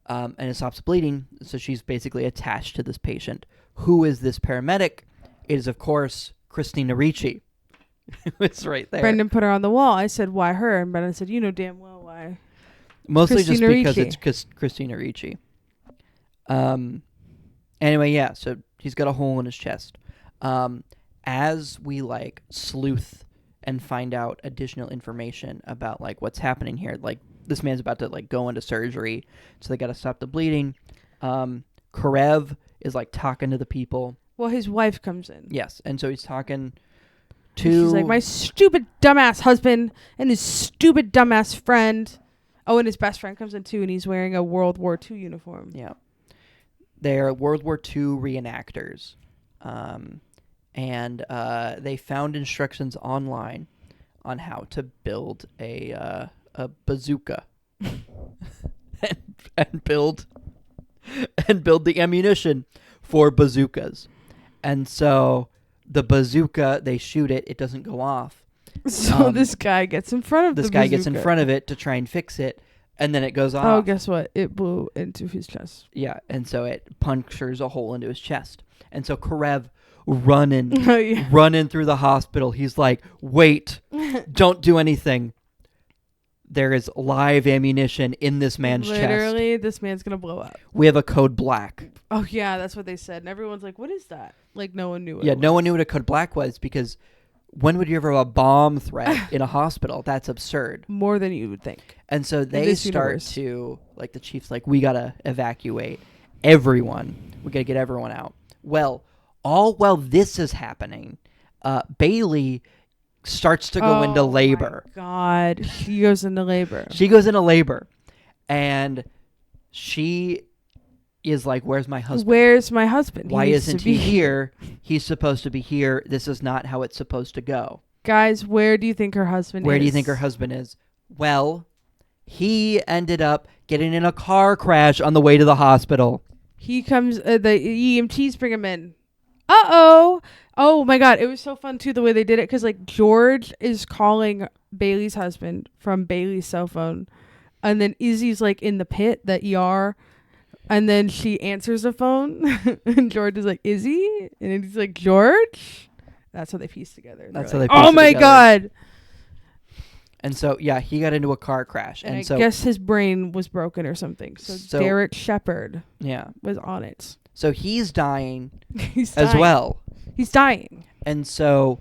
and it stops bleeding. So she's basically attached to this patient. Who is this paramedic? It is, of course, Christina Ricci. It's right there. Brendan put her on the wall. I said, why her? And Brendan said, you know damn well why. Mostly Christina just because Ricci. it's Christina Ricci. Anyway, yeah, so he's got a hole in his chest. As we, like, sleuth and find out additional information about, like, what's happening here, like, this man's about to, like, go into surgery, so they got to stop the bleeding. Karev is, like, talking to the people. Well, his wife comes in. Yes, and so he's talking to... She's like, my stupid dumbass husband and his stupid dumbass friend. Oh, and his best friend comes in, too, and he's wearing a World War II uniform. Yeah. They're World War II reenactors. And they found instructions online on how to build a bazooka and build the ammunition for bazookas. And so the bazooka, they shoot it, it doesn't go off. So this guy gets in front of this the guy bazooka. gets in front of it to try and fix it, and then it goes off. Oh, guess what? It blew into his chest. Yeah, and so it punctures a hole into his chest. And so Karev running through the hospital. He's like, wait, don't do anything. There is live ammunition in this man's chest. Literally, this man's going to blow up. We have a code black. Oh, yeah, that's what they said. And everyone's like, what is that? Like, no one knew what Yeah, it was. no one knew what a code black was because when would you ever have a bomb threat in a hospital? That's absurd. More than you would think. And so they start to, like, the chief's like, we got to evacuate everyone. We got to get everyone out. Well, all while this is happening, Bailey starts to go into labor. Oh, my God. She goes into labor. She goes into labor. And she is like, where's my husband? Where's my husband? Why isn't he here? He's supposed to be here. This is not how it's supposed to go. Guys, where do you think her husband is? Where do you think her husband is? Well, he ended up getting in a car crash on the way to the hospital. He comes, the EMTs bring him in. Uh-oh. Oh, my God. It was so fun, too, the way they did it. Because, like, George is calling Bailey's husband from Bailey's cell phone. And then Izzy's, like, in the pit, the ER. And then she answers the phone. And George is like, Izzy? And he's like, George? That's how they piece together. That's like, how they piece oh, my together. God. And so, yeah, he got into a car crash. And I so, guess his brain was broken or something. So Derek Shepard was on it. So he's dying He's as dying. well. He's dying. And so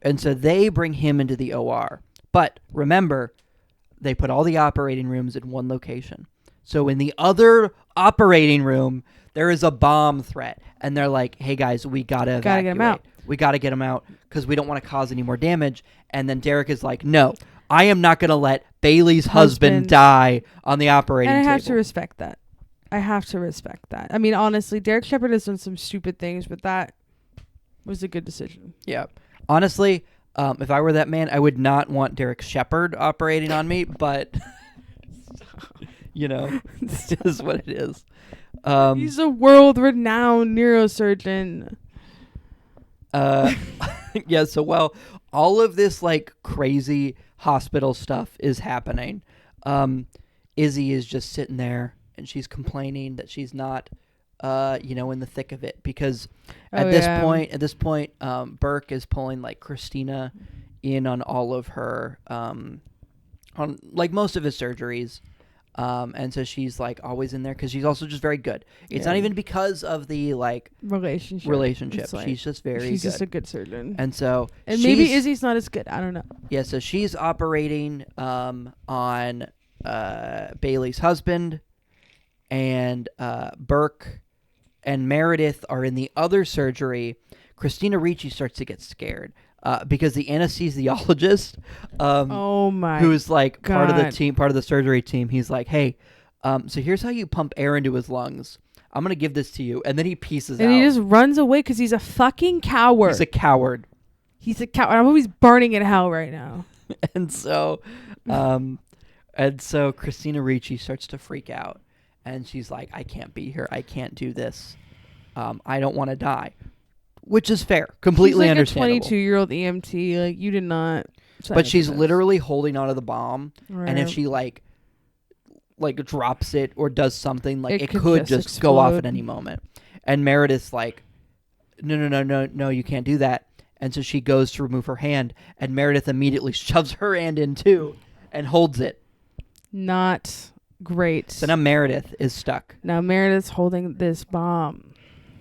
they bring him into the OR. But remember, they put all the operating rooms in one location. So in the other operating room, there is a bomb threat. And they're like, hey, guys, we got to evacuate. Get him out. We got to get him out because we don't want to cause any more damage. And then Derek is like, no, I am not going to let Bailey's husband die on the operating table. And I have to respect that. I mean, honestly, Derek Shepard has done some stupid things, but that was a good decision. Yeah. Honestly, if I were that man, I would not want Derek Shepard operating on me, but, you know, this is what it is. He's a world-renowned neurosurgeon. Yeah, so while all of this, like, crazy hospital stuff is happening, Izzy is just sitting there, and she's complaining that she's not, in the thick of it. Because at this point, Burke is pulling, like, Christina in on all of her, on, like, most of his surgeries. And so she's like always in there because she's also just very good. It's not even because of the like relationship. Like, she's just very she's good. Just a good surgeon. And so maybe Izzy's not as good. I don't know. Yeah, so she's operating on Bailey's husband, and Burke and Meredith are in the other surgery. Christina Ricci starts to get scared. Because the anesthesiologist, who's like part of the team, part of the surgery team, he's like, "Hey, so here's how you pump air into his lungs. I'm gonna give this to you," and then he pieces out. And he just runs away because he's a fucking coward. He's a coward. He's a coward. I'm always burning in hell right now. and so Christina Ricci starts to freak out, and she's like, "I can't be here. I can't do this. I don't want to die." Which is fair, completely understandable. She's like a 22-year-old EMT. Like, you did not. But she's literally holding onto the bomb, right. And if she like drops it or does something, like it could just go off at any moment. And Meredith's like, no, you can't do that. And so she goes to remove her hand, and Meredith immediately shoves her hand in too and holds it. Not great. So now Meredith is stuck. Now Meredith's holding this bomb.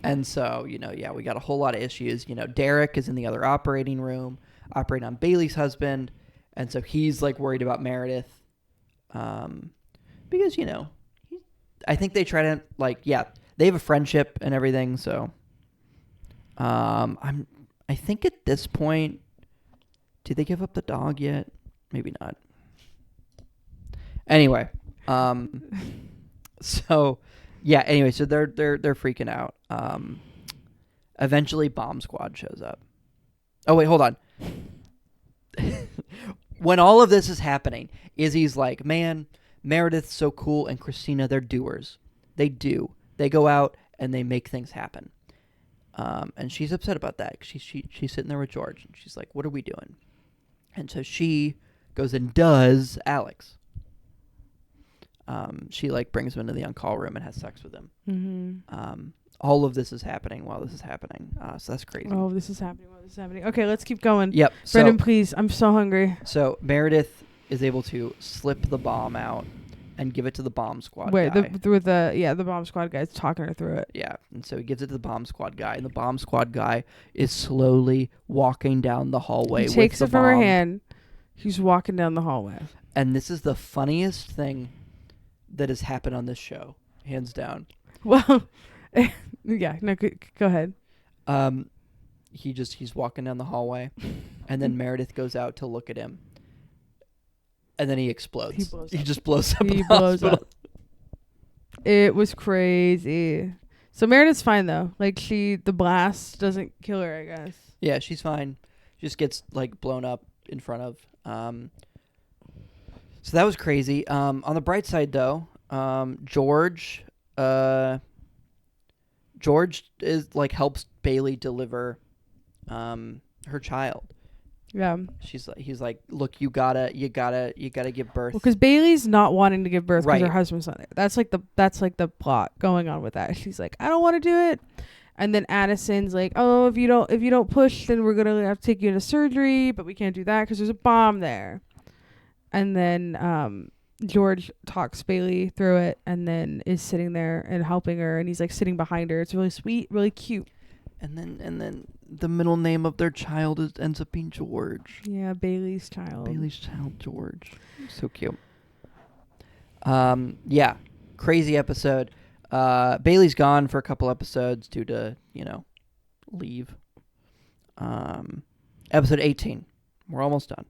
And so, we got a whole lot of issues. Derek is in the other operating room, operating on Bailey's husband. And so he's, like, worried about Meredith. Because, I think they try to, they have a friendship and everything. So, I think at this point, did they give up the dog yet? Maybe not. Anyway, so... Yeah, anyway, so they're freaking out. Eventually Bomb Squad shows up. Oh, wait, hold on. When all of this is happening, Izzy's like, man, Meredith's so cool, and Christina, they're doers. They do. They go out and they make things happen. And she's upset about that. She's sitting there with George, and she's like, what are we doing? And so she goes and does Alex. She brings him into the on-call room and has sex with him. Mm-hmm. All of this is happening while this is happening. So that's crazy. Oh, this is happening while this is happening. Okay, let's keep going. Yep. Brendan, please. I'm so hungry. So Meredith is able to slip the bomb out and give it to the bomb squad guy. The bomb squad guy's talking her through it. Yeah, and so he gives it to the bomb squad guy, and the bomb squad guy is slowly walking down the hallway. He takes it from her hand. He's walking down the hallway. And this is the funniest thing that has happened on this show, hands down. Well, yeah, no, go ahead. He's walking down the hallway, and then Meredith goes out to look at him, and then he explodes. He just blows up. He blows up. It was crazy. So Meredith's fine though. The blast doesn't kill her, I guess. Yeah, she's fine. She just gets blown up in front of. So that was crazy. On the bright side, though, George is helps Bailey deliver her child. Yeah. He's like, look, you gotta give birth. Because Bailey's not wanting to give birth because her husband's not there. That's the plot going on with that. She's like, I don't want to do it. And then Addison's like, oh, if you don't push, then we're gonna have to take you into surgery, but we can't do that because there's a bomb there. And then George talks Bailey through it, and then is sitting there and helping her, and he's sitting behind her. It's really sweet, really cute. And then the middle name of their child ends up being George. Yeah, Bailey's child. George. So cute. Yeah, crazy episode. Bailey's gone for a couple episodes due to leave. Episode 18. We're almost done.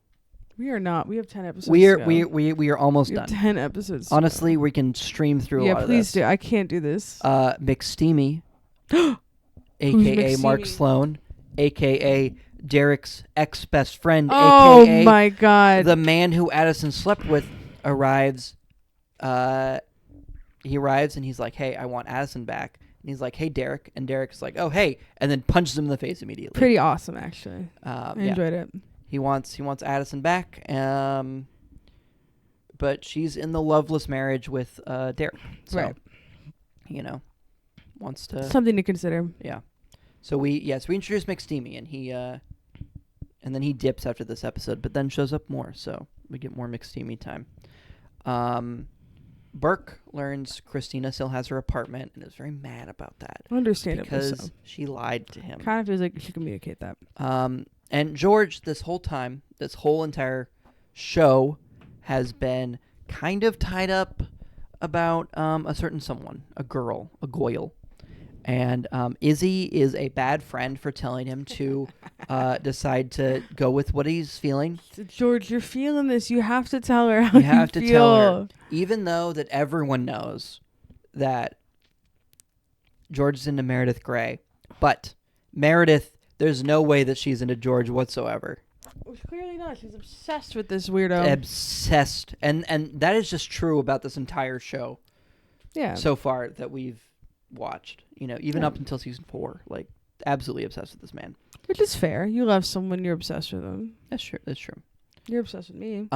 We are not. We have 10 episodes. We are almost done. 10 episodes. Honestly, we can stream through a lot of this. Yeah, please do. I can't do this. McSteamy, a.k.a. Mark Sloan, a.k.a. Derek's ex-best friend, oh a.k.a. my God. the man who Addison slept with, arrives. He arrives and he's like, hey, I want Addison back. And he's like, hey, Derek. And Derek's like, oh, hey. And then punches him in the face immediately. Pretty awesome, actually. I enjoyed it. He wants Addison back, but she's in the loveless marriage with Derek. So, right. Wants to something to consider. Yeah. So we introduce McSteamy, and then he dips after this episode, but then shows up more. So we get more McSteamy time. Burke learns Christina still has her apartment and is very mad about that. Understandably because so. she lied to him. Kind of feels like you should communicate that. And George, this whole time, this whole entire show, has been kind of tied up about a certain someone, a girl, a Goyle. And Izzy is a bad friend for telling him to decide to go with what he's feeling. George, you're feeling this. You have to tell her how you have to feel. tell her, even though that everyone knows that George is into Meredith Grey. But Meredith, there's no way that she's into George whatsoever. Well, clearly not. She's obsessed with this weirdo. Obsessed. And that is just true about this entire show. Yeah. So far that we've watched, even up until season 4, like absolutely obsessed with this man. Which is fair. You love someone, you're obsessed with them. That's true. You're obsessed with me.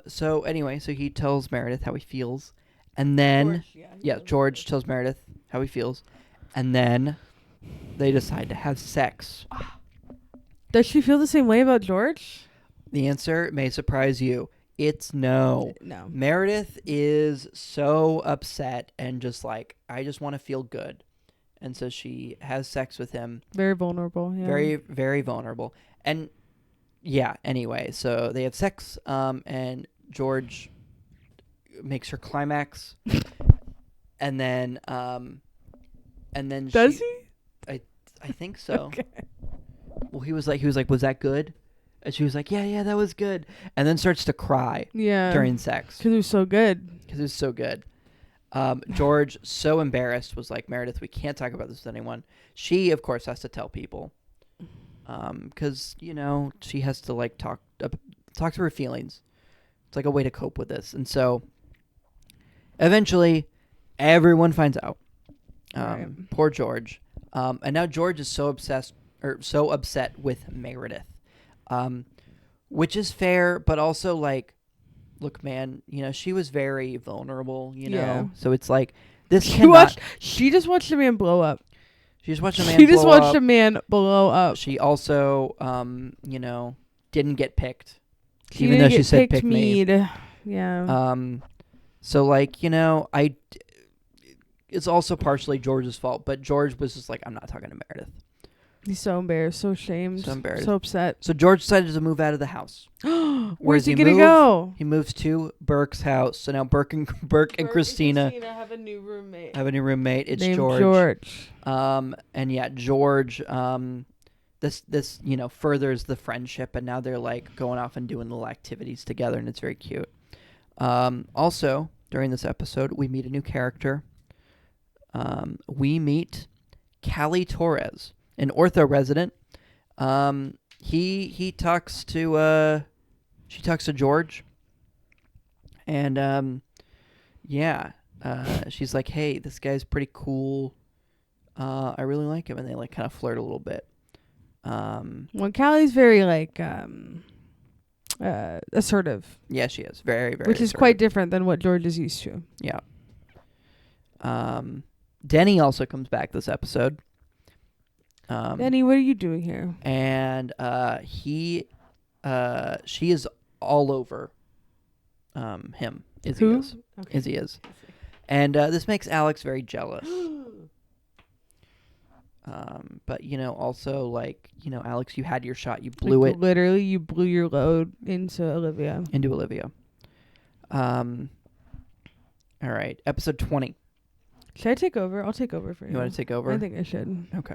So anyway, so he tells Meredith how he feels, and then George tells Meredith how he feels, and then they decide to have sex. Does she feel the same way about George? The answer may surprise you. It's no. No. Meredith is so upset and just like, I just want to feel good. And so she has sex with him. Very vulnerable. Yeah. Very, very vulnerable. And yeah, anyway, so they have sex, and George makes her climax. and then Does he? I think so. Okay. Well, he was like, was that good? And she was like, yeah, that was good. And then starts to cry during sex. Because it was so good. George, so embarrassed, was like, Meredith, we can't talk about this with anyone. She, of course, has to tell people. Because, she has to, like, talk to her feelings. It's like a way to cope with this. And so, eventually, everyone finds out. Right. Poor George. And now George is so upset with Meredith. Which is fair, but also like, look, man, she was very vulnerable, so it's like this. She just watched a man blow up. She just watched a man. She just watched a man blow up. She also, didn't get picked, even though she said pick me. Yeah. So like, it's also partially George's fault, but George was just like, I'm not talking to Meredith. He's so embarrassed, so ashamed, so upset. So George decided to move out of the house. Where's he gonna go? He moves to Burke's house. So now Burke and Christina have a new roommate. It's named George. And yeah, George. This furthers the friendship, and now they're like going off and doing little activities together, and it's very cute. Also, during this episode, we meet a new character. We meet Callie Torres, an ortho resident. He talks to she talks to George, and she's like, hey, this guy's pretty cool. I really like him, and they like kind of flirt a little bit. Well, Callie's very like assertive. Yeah, she is very, very. Which is quite different than what George is used to. Yeah. Denny also comes back this episode. Denny, what are you doing here? And she is all over him. Izzy Who? is. Okay. Izzy is. And this makes Alex very jealous. But also like, Alex, you had your shot. You blew it. Literally, you blew your load into Olivia. All right. Episode 20. Should I take over? I'll take over for you. You want to take over? I think I should. Okay.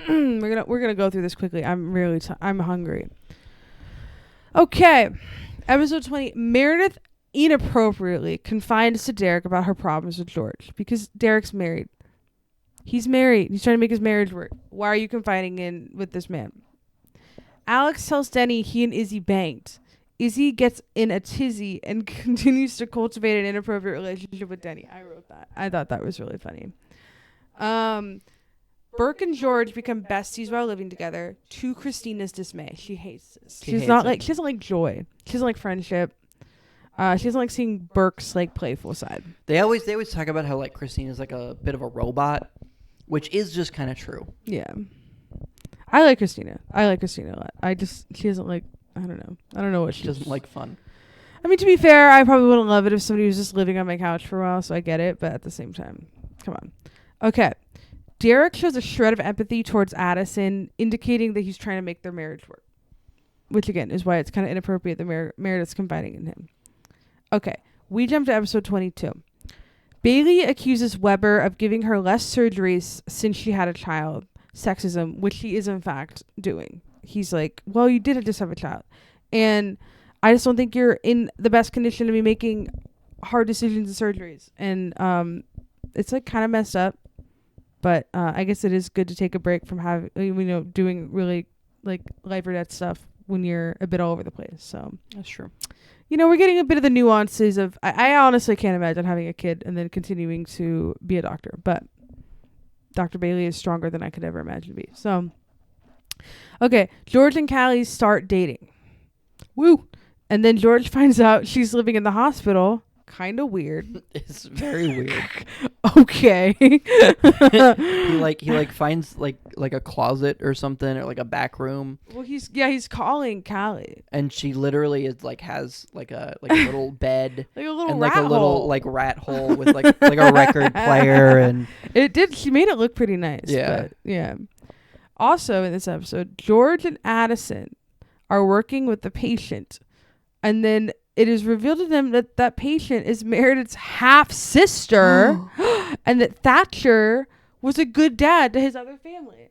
We're gonna go through this quickly. I'm hungry. Okay, episode 20. Meredith inappropriately confides to Derek about her problems with George because Derek's married. He's married. He's trying to make his marriage work. Why are you confiding in with this man? Alex tells Denny he and Izzy banged. Izzy gets in a tizzy and continues to cultivate an inappropriate relationship with Denny. I wrote that. I thought that was really funny. Burke and George become besties while living together, to Christina's dismay. She hates this. She doesn't like joy. She doesn't like friendship. She doesn't like seeing Burke's like playful side. They always talk about how like Christina's like a bit of a robot, which is just kind of true. Yeah. I like Christina a lot. She doesn't like, I don't know what she doesn't like fun. I mean, to be fair, I probably wouldn't love it if somebody was just living on my couch for a while, so I get it. But at the same time, come on. Okay. Derek shows a shred of empathy towards Addison, indicating that he's trying to make their marriage work. Which, again, is why it's kind of inappropriate that Meredith's confiding in him. Okay. We jump to episode 22. Bailey accuses Weber of giving her less surgeries since she had a child. Sexism, which he is, in fact, doing. He's like, well, you did just have a child. And I just don't think you're in the best condition to be making hard decisions and surgeries. And it's like kind of messed up. But I guess it is good to take a break from having, doing really like life or death stuff when you're a bit all over the place. So that's true. We're getting a bit of the nuances of, I honestly can't imagine having a kid and then continuing to be a doctor. But Dr. Bailey is stronger than I could ever imagine to be. So, okay, George and Callie start dating. Woo! And then George finds out she's living in the hospital. Kind of weird. It's very weird. Okay. he finds like a closet or something, or like a back room. Well, he's calling Callie, and she literally has like a little bed, like a little and rat like a little hole. like rat hole with like a record player, and she made it look pretty nice. Yeah. But, yeah. Also in this episode, George and Addison are working with the patient, and then it is revealed to them that that patient is Meredith's half-sister and that Thatcher was a good dad to his other family.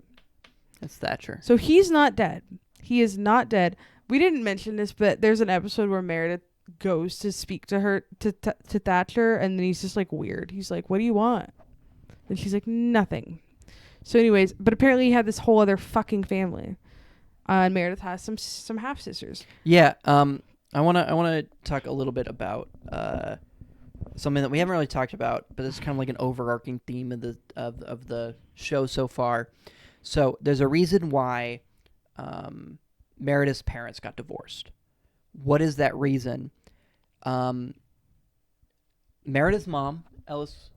That's Thatcher. So he's not dead. He is not dead. We didn't mention this, but there's an episode where Meredith goes to speak to her, to Thatcher, and then he's just like weird. He's like, what do you want? And she's like, nothing. So anyways, but apparently he had this whole other fucking family. And Meredith has some half-sisters. Yeah, I want to talk a little bit about something that we haven't really talked about, but it's kind of like an overarching theme of the show so far. So there's a reason why Meredith's parents got divorced. What is that reason? Meredith's mom, Ellis,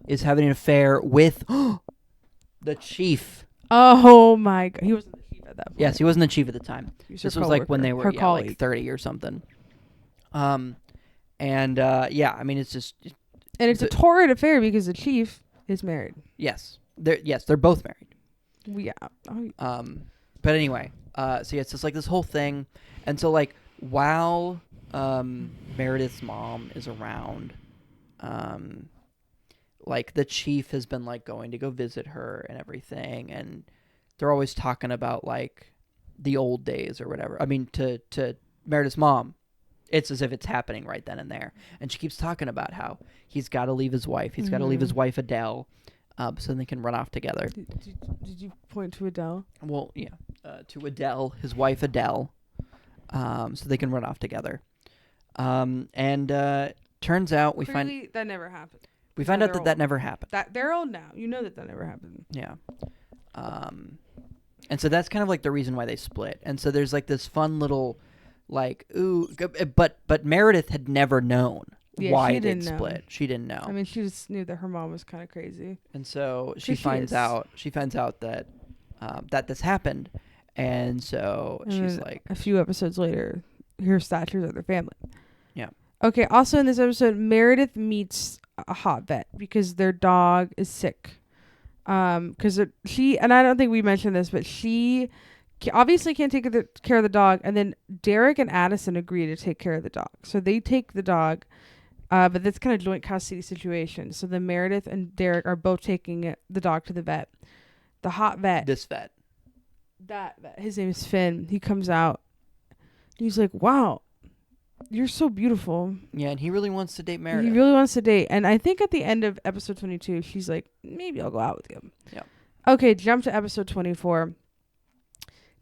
is having an affair with the chief. Oh my God. He wasn't the chief at that point. Yes, he wasn't the chief at the time. This was like when they were like 30 or something. I mean, it's just... And it's a torrid affair because the chief is married. Yes. They're both married. Yeah. But anyway, so yeah, it's just like this whole thing. And so like while Meredith's mom is around, like the chief has been like going to go visit her and everything, and they're always talking about like the old days or whatever. I mean, to Meredith's mom, it's as if it's happening right then and there. And she keeps talking about how he's got to leave his wife. He's got to leave his wife Adele, so they can run off together. Did you point to Adele? Well, yeah, to Adele, his wife Adele, so they can run off together. Turns out we Clearly, find that never happened. We find out that never happened. That they're old now. You know that never happened. Yeah. And so that's kind of like the reason why they split. And so there's like this fun little, like, ooh, but Meredith had never known why they'd split. She didn't know. I mean, she just knew that her mom was kind of crazy. And so she finds out that that this happened, and so she's like, a few episodes later, here's Thatcher's other family. Yeah. Okay. Also in this episode, Meredith meets a hot vet because their dog is sick. Because she, and I don't think we mentioned this, but she obviously can't take care of the dog, and then Derek and Addison agree to take care of the dog. So they take the dog, but that's kind of joint custody situation. So then Meredith and Derek are both taking the dog to the vet. The hot vet. This vet. That vet. His name is Finn. He comes out. He's like, wow, you're so beautiful. Yeah, and he really wants to date Meredith. He really wants to date. And I think at the end of episode 22, she's like, maybe I'll go out with you. Yeah. Okay, jump to episode 24.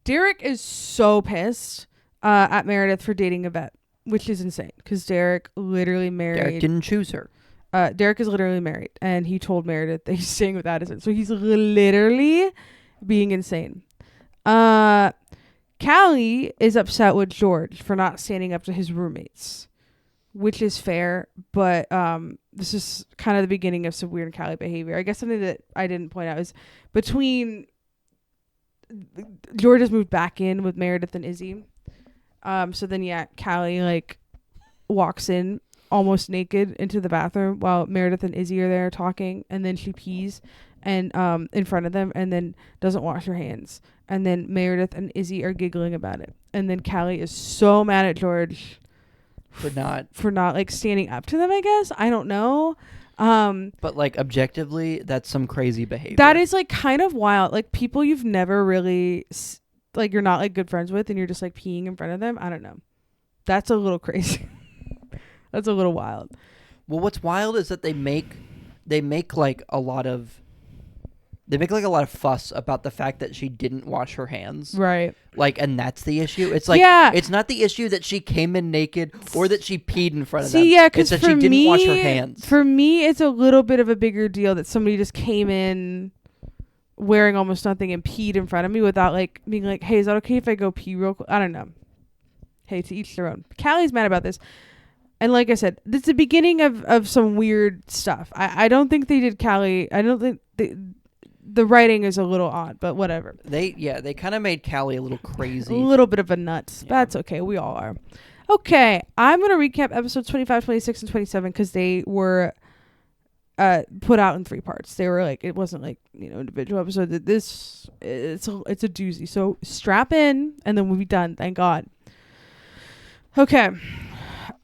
Derek is so pissed at Meredith for dating a vet, which is insane because Derek literally married. Derek didn't choose her. Derek is literally married, and he told Meredith that he's staying with Addison. So he's literally being insane. Callie is upset with George for not standing up to his roommates, which is fair, but this is kind of the beginning of some weird Callie behavior. I guess something that I didn't point out is between George has moved back in with Meredith and Izzy. So then, yeah, Callie, like, walks in almost naked into the bathroom while Meredith and Izzy are there talking, and then she pees and in front of them, and then doesn't wash her hands, and then Meredith and Izzy are giggling about it, and then Callie is so mad at George for not like standing up to them, I guess. I don't know. But like objectively, that's some crazy behavior. That is like kind of wild. Like people you've never really like you're not like good friends with, and you're just like peeing in front of them. I don't know. That's a little crazy. That's a little wild. Well, what's wild is that they make like a lot of fuss about the fact that she didn't wash her hands. Right. Like, and that's the issue. It's like, it's not the issue that she came in naked or that she peed in front of them. Yeah, because it's that she didn't wash her hands. For me, it's a little bit of a bigger deal that somebody just came in wearing almost nothing and peed in front of me without like being like, hey, is that okay if I go pee real quick? I don't know. Hey, to each their own. Callie's mad about this. And like I said, this is the beginning of some weird stuff. I don't think they did Callie. I don't think the writing is a little odd, but whatever. They kind of made Callie a little crazy. A little bit of a nuts. Yeah. That's okay. We all are. Okay. I'm going to recap episodes 25, 26, and 27 because they were put out in 3 parts. They were like, it wasn't like, individual episodes. It's a doozy. So strap in and then we'll be done. Thank God. Okay.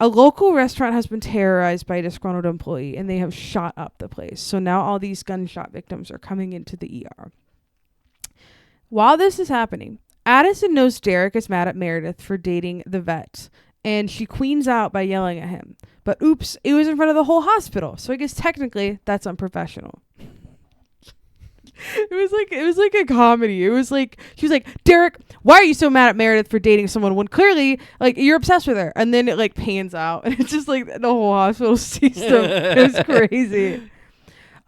A local restaurant has been terrorized by a disgruntled employee, and they have shot up the place. So now all these gunshot victims are coming into the ER. While this is happening, Addison knows Derek is mad at Meredith for dating the vet, and she queens out by yelling at him. But oops, it was in front of the whole hospital. So I guess technically that's unprofessional. It was like a comedy. It was like she was like, Derek, why are you so mad at Meredith for dating someone when clearly like you're obsessed with her? And then it like pans out and it's just like the whole hospital sees them. It was crazy.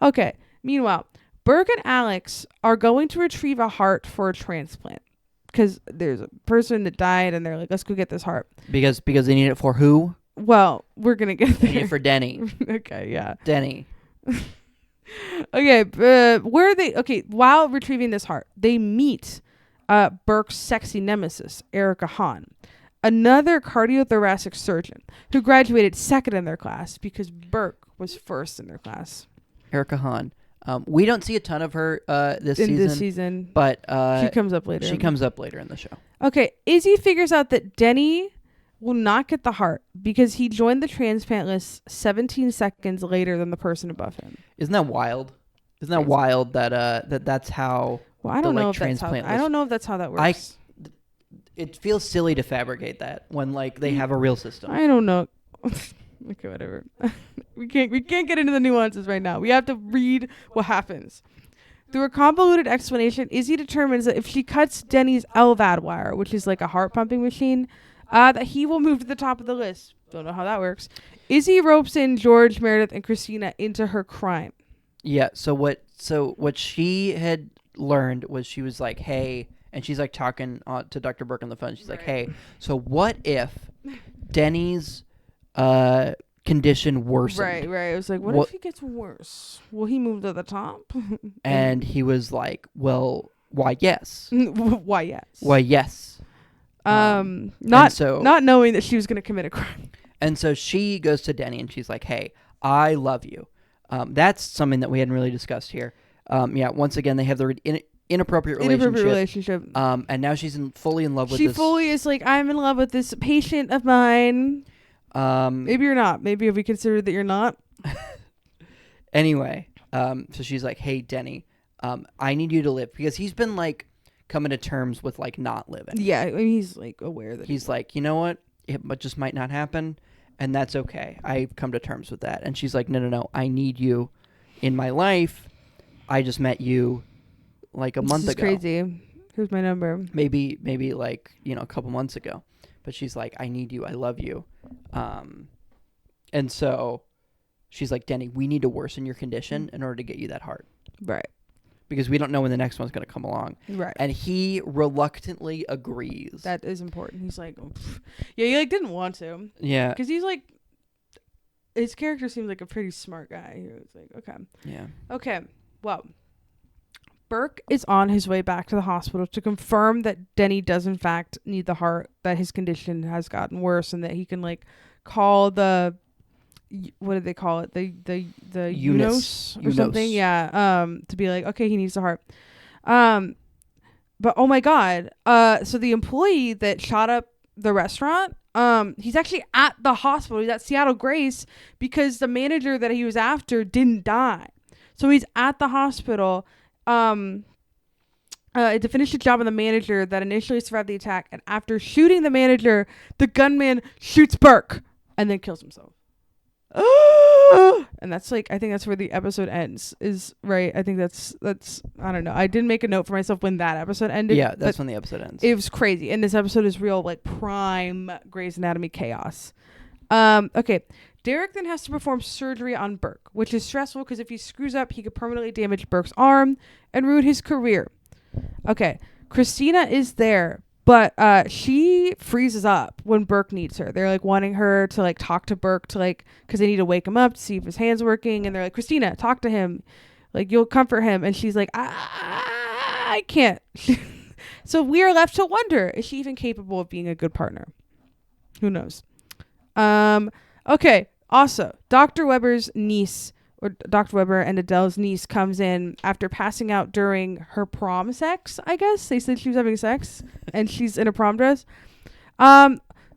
Okay. Meanwhile, Burke and Alex are going to retrieve a heart for a transplant because there's a person that died and they're like, let's go get this heart. Because they need it for who? Well, we're gonna get there. They need it for Denny. Okay. Yeah. Denny. Okay, where are they? Okay, while retrieving this heart, they meet Burke's sexy nemesis, Erica Hahn, another cardiothoracic surgeon who graduated second in their class because Burke was first in their class. Erica Hahn. We don't see a ton of her this season, but she comes up later. She comes up later in the show. Okay, Izzy figures out that Denny will not get the heart because he joined the transplant list 17 seconds later than the person above him. Isn't that wild? Isn't that wild that that's how? Well, I don't know if that's how. I don't know if that's how that works. It feels silly to fabricate that when like they have a real system. I don't know. Okay, whatever. we can't get into the nuances right now. We have to read what happens. Through a convoluted explanation, Izzy determines that if she cuts Denny's LVAD wire, which is like a heart pumping machine, that he will move to the top of the list. Don't know how that works. Izzy ropes in George, Meredith, and Christina into her crime. Yeah. So what she had learned was she was like, hey, and she's like talking to Dr. Burke on the phone. She's like, hey, so what if Denny's condition worsened? Right. It was like, what if he gets worse? Will he move to the top? And he was like, well, why yes? Why yes? Why yes? Not knowing that she was going to commit a crime. And so she goes to Denny and she's like, hey, I love you. That's something that we hadn't really discussed here. Once again, they have the inappropriate relationship. And now she's fully in love with this. She fully is like, I'm in love with this patient of mine. Maybe you're not. Maybe if we consider that you're not. Anyway, so she's like, hey, Denny, I need you to live. Because he's been like coming to terms with like not living. Yeah, I mean, he's like aware that he's like, you know what? It just might not happen. And that's okay. I've come to terms with that. And she's like, no. I need you in my life. I just met you like a month ago. This is crazy. Here's my number. Maybe like, a couple months ago. But she's like, I need you. I love you. And so she's like, Denny, we need to worsen your condition in order to get you that heart. Right. Because we don't know when the next one's going to come along. Right. And he reluctantly agrees. That is important. He's like, yeah, he like didn't want to. Yeah. Because he's like, his character seems like a pretty smart guy. He was like, okay. Yeah. Okay. Well, Burke is on his way back to the hospital to confirm that Denny does in fact need the heart, that his condition has gotten worse, and that he can like call the, what do they call it? The UNOS or something. Yeah. To be like, okay, he needs the heart. But oh my God. So the employee that shot up the restaurant, he's actually at the hospital. He's at Seattle Grace because the manager that he was after didn't die. So he's at the hospital to finish the job on the manager that initially survived the attack. And after shooting the manager, the gunman shoots Burke and then kills himself. And that's like, I think that's where the episode ends, is right. I think that's I don't know. I didn't make a note for myself when that episode ended. Yeah, that's when the episode ends. It was crazy. And this episode is real like prime Grey's Anatomy chaos. Okay. Derek then has to perform surgery on Burke, which is stressful because if he screws up, he could permanently damage Burke's arm and ruin his career. Okay. Christina is there, but she freezes up when Burke needs her. They're like wanting her to like talk to Burke to like, because they need to wake him up to see if his hand's working. And they're like, Christina, talk to him. Like, you'll comfort him. And she's like, I can't. So we are left to wonder, is she even capable of being a good partner? Who knows? Okay. Also, Dr. Weber's niece, or Dr. Weber and Adele's niece, comes in after passing out during her prom sex, I guess. They said she was having sex and she's in a prom dress.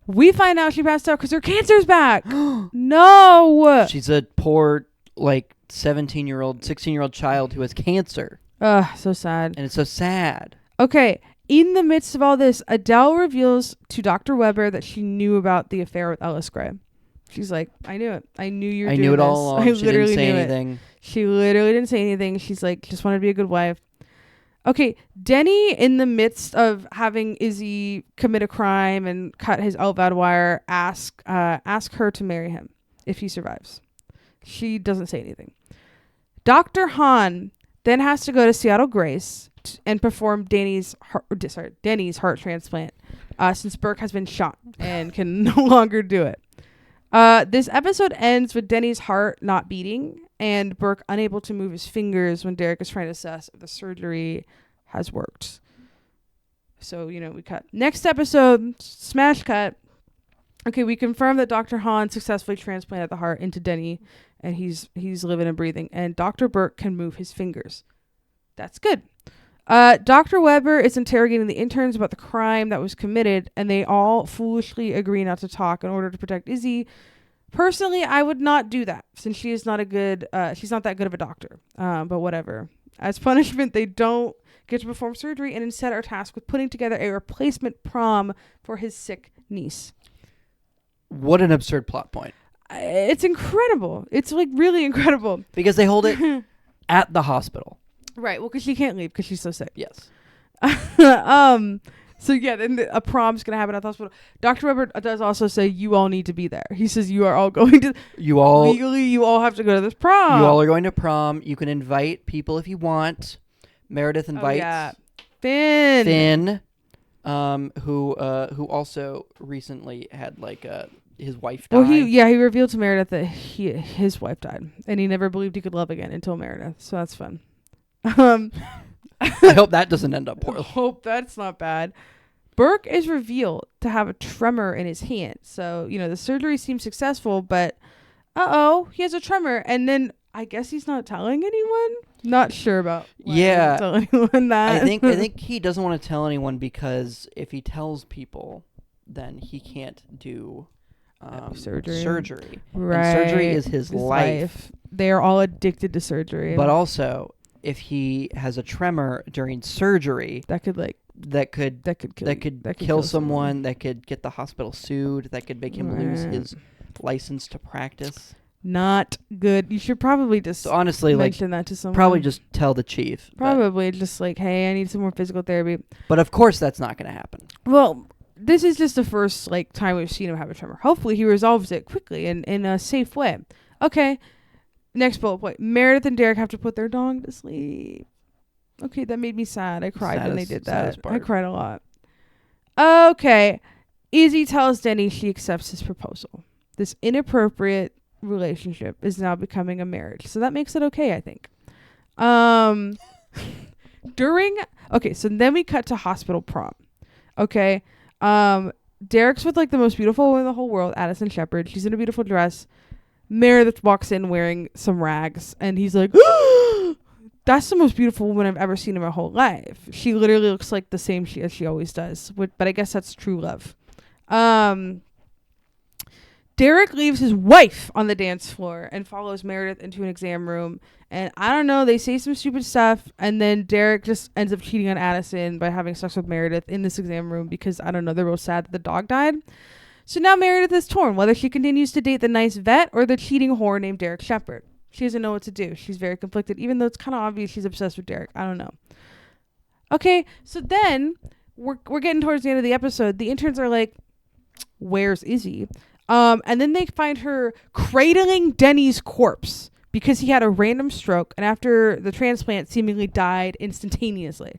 We find out she passed out because her cancer's back. No! She's a poor, like, 17-year-old, 16-year-old child who has cancer. Ugh, so sad. And it's so sad. Okay, in the midst of all this, Adele reveals to Dr. Weber that she knew about the affair with Ellis Gray. She's like, I knew it. I knew you were doing this. I knew it all along. I literally didn't say anything. She literally didn't say anything. She's like, just wanted to be a good wife. Okay, Denny, in the midst of having Izzy commit a crime and cut his LVAD wire, ask her to marry him if he survives. She doesn't say anything. Dr. Hahn then has to go to Seattle Grace and perform Denny's heart transplant since Burke has been shot and can no longer do it. This episode ends with Denny's heart not beating and Burke unable to move his fingers when Derek is trying to assess if the surgery has worked. So, we cut. Next episode, smash cut. Okay, we confirm that Dr. Hahn successfully transplanted the heart into Denny and he's living and breathing, and Dr. Burke can move his fingers. That's good. Dr. Weber is interrogating the interns about the crime that was committed, and they all foolishly agree not to talk in order to protect Izzy. Personally, I would not do that since she is not she's not that good of a doctor. But whatever. As punishment, they don't get to perform surgery and instead are tasked with putting together a replacement prom for his sick niece. What an absurd plot point. It's incredible. It's like really incredible. Because they hold it at the hospital. Right. Well, because she can't leave because she's so sick. Yes. So yeah, then a prom's gonna happen at the hospital. Dr. Weber does also say you all need to be there. He says you are all going to. You all legally, you all have to go to this prom. You all are going to prom. You can invite people if you want. Meredith invites Finn, who also recently had like his wife died. Well, he revealed to Meredith that his wife died, and he never believed he could love again until Meredith. So that's fun. I hope that doesn't end up poorly. I hope that's not bad. Burke is revealed to have a tremor in his hand. So, the surgery seems successful, but he has a tremor. And then I guess he's not telling anyone. Not sure about why he doesn't tell anyone that. I think he doesn't want to tell anyone because if he tells people, then he can't do surgery. Right. And surgery is his life. They are all addicted to surgery. But also, if he has a tremor during surgery, that could kill someone, that could get the hospital sued, that could make him lose his license to practice. Not good. You should probably just honestly mention that to someone. Probably just tell the chief. Probably just like, hey, I need some more physical therapy. But of course that's not going to happen. Well, this is just the first time we've seen him have a tremor. Hopefully he resolves it quickly and in a safe way. Okay. Next bullet point. Meredith and Derek have to put their dog to sleep. Okay, that made me sad. I cried when they did that. I cried a lot. Okay. Izzy tells Denny she accepts his proposal. This inappropriate relationship is now becoming a marriage. So that makes it okay, I think. So then we cut to hospital prom. Okay. Derek's with like the most beautiful woman in the whole world, Addison Shepherd. She's in a beautiful dress. Meredith walks in wearing some rags, and he's like, that's the most beautiful woman I've ever seen in my whole life. She literally looks like the same as she always does. But I guess that's true love. Derek leaves his wife on the dance floor and follows Meredith into an exam room. And I don't know, they say some stupid stuff. And then Derek just ends up cheating on Addison by having sex with Meredith in this exam room because, I don't know, they're both sad that the dog died. So now Meredith is torn whether she continues to date the nice vet or the cheating whore named Derek Shepherd. She doesn't know what to do. She's very conflicted, even though it's kind of obvious she's obsessed with Derek. I don't know. Okay, so then we're getting towards the end of the episode. The interns are like, where's Izzy? And then they find her cradling Denny's corpse because he had a random stroke and after the transplant seemingly died instantaneously.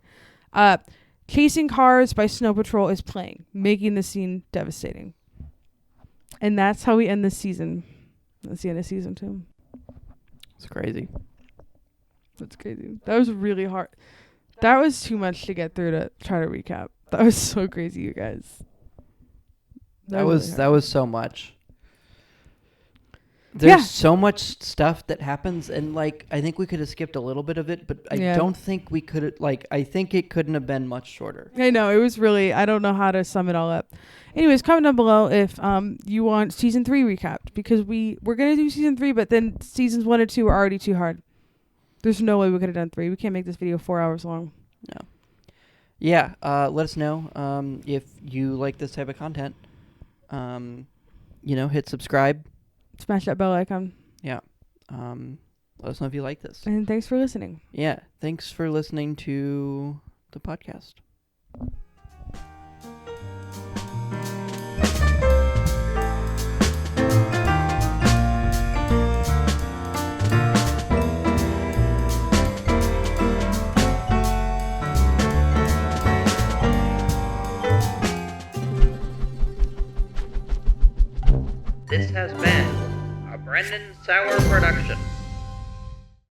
Chasing Cars by Snow Patrol is playing, making the scene devastating. And that's how we end this season. That's the end of season 2. It's crazy. That's crazy. That was really hard. That was too much to get through to try to recap. That was so crazy, you guys. That was so much. There's so much stuff that happens, and like I think we could have skipped a little bit of it, but I don't think we could. I think it couldn't have been much shorter. I know, it was really. I don't know how to sum it all up. Anyways, comment down below if you want season 3 recapped, because we're gonna do season 3, but then seasons 1 and 2 are already too hard. There's no way we could have done 3. We can't make this video 4 hours long. No. Yeah. Let us know if you like this type of content. Hit subscribe. Smash that bell icon. Yeah. Let us know if you like this. And thanks for listening. Yeah. Thanks for listening to the podcast. This has been a Brendan Sauer production.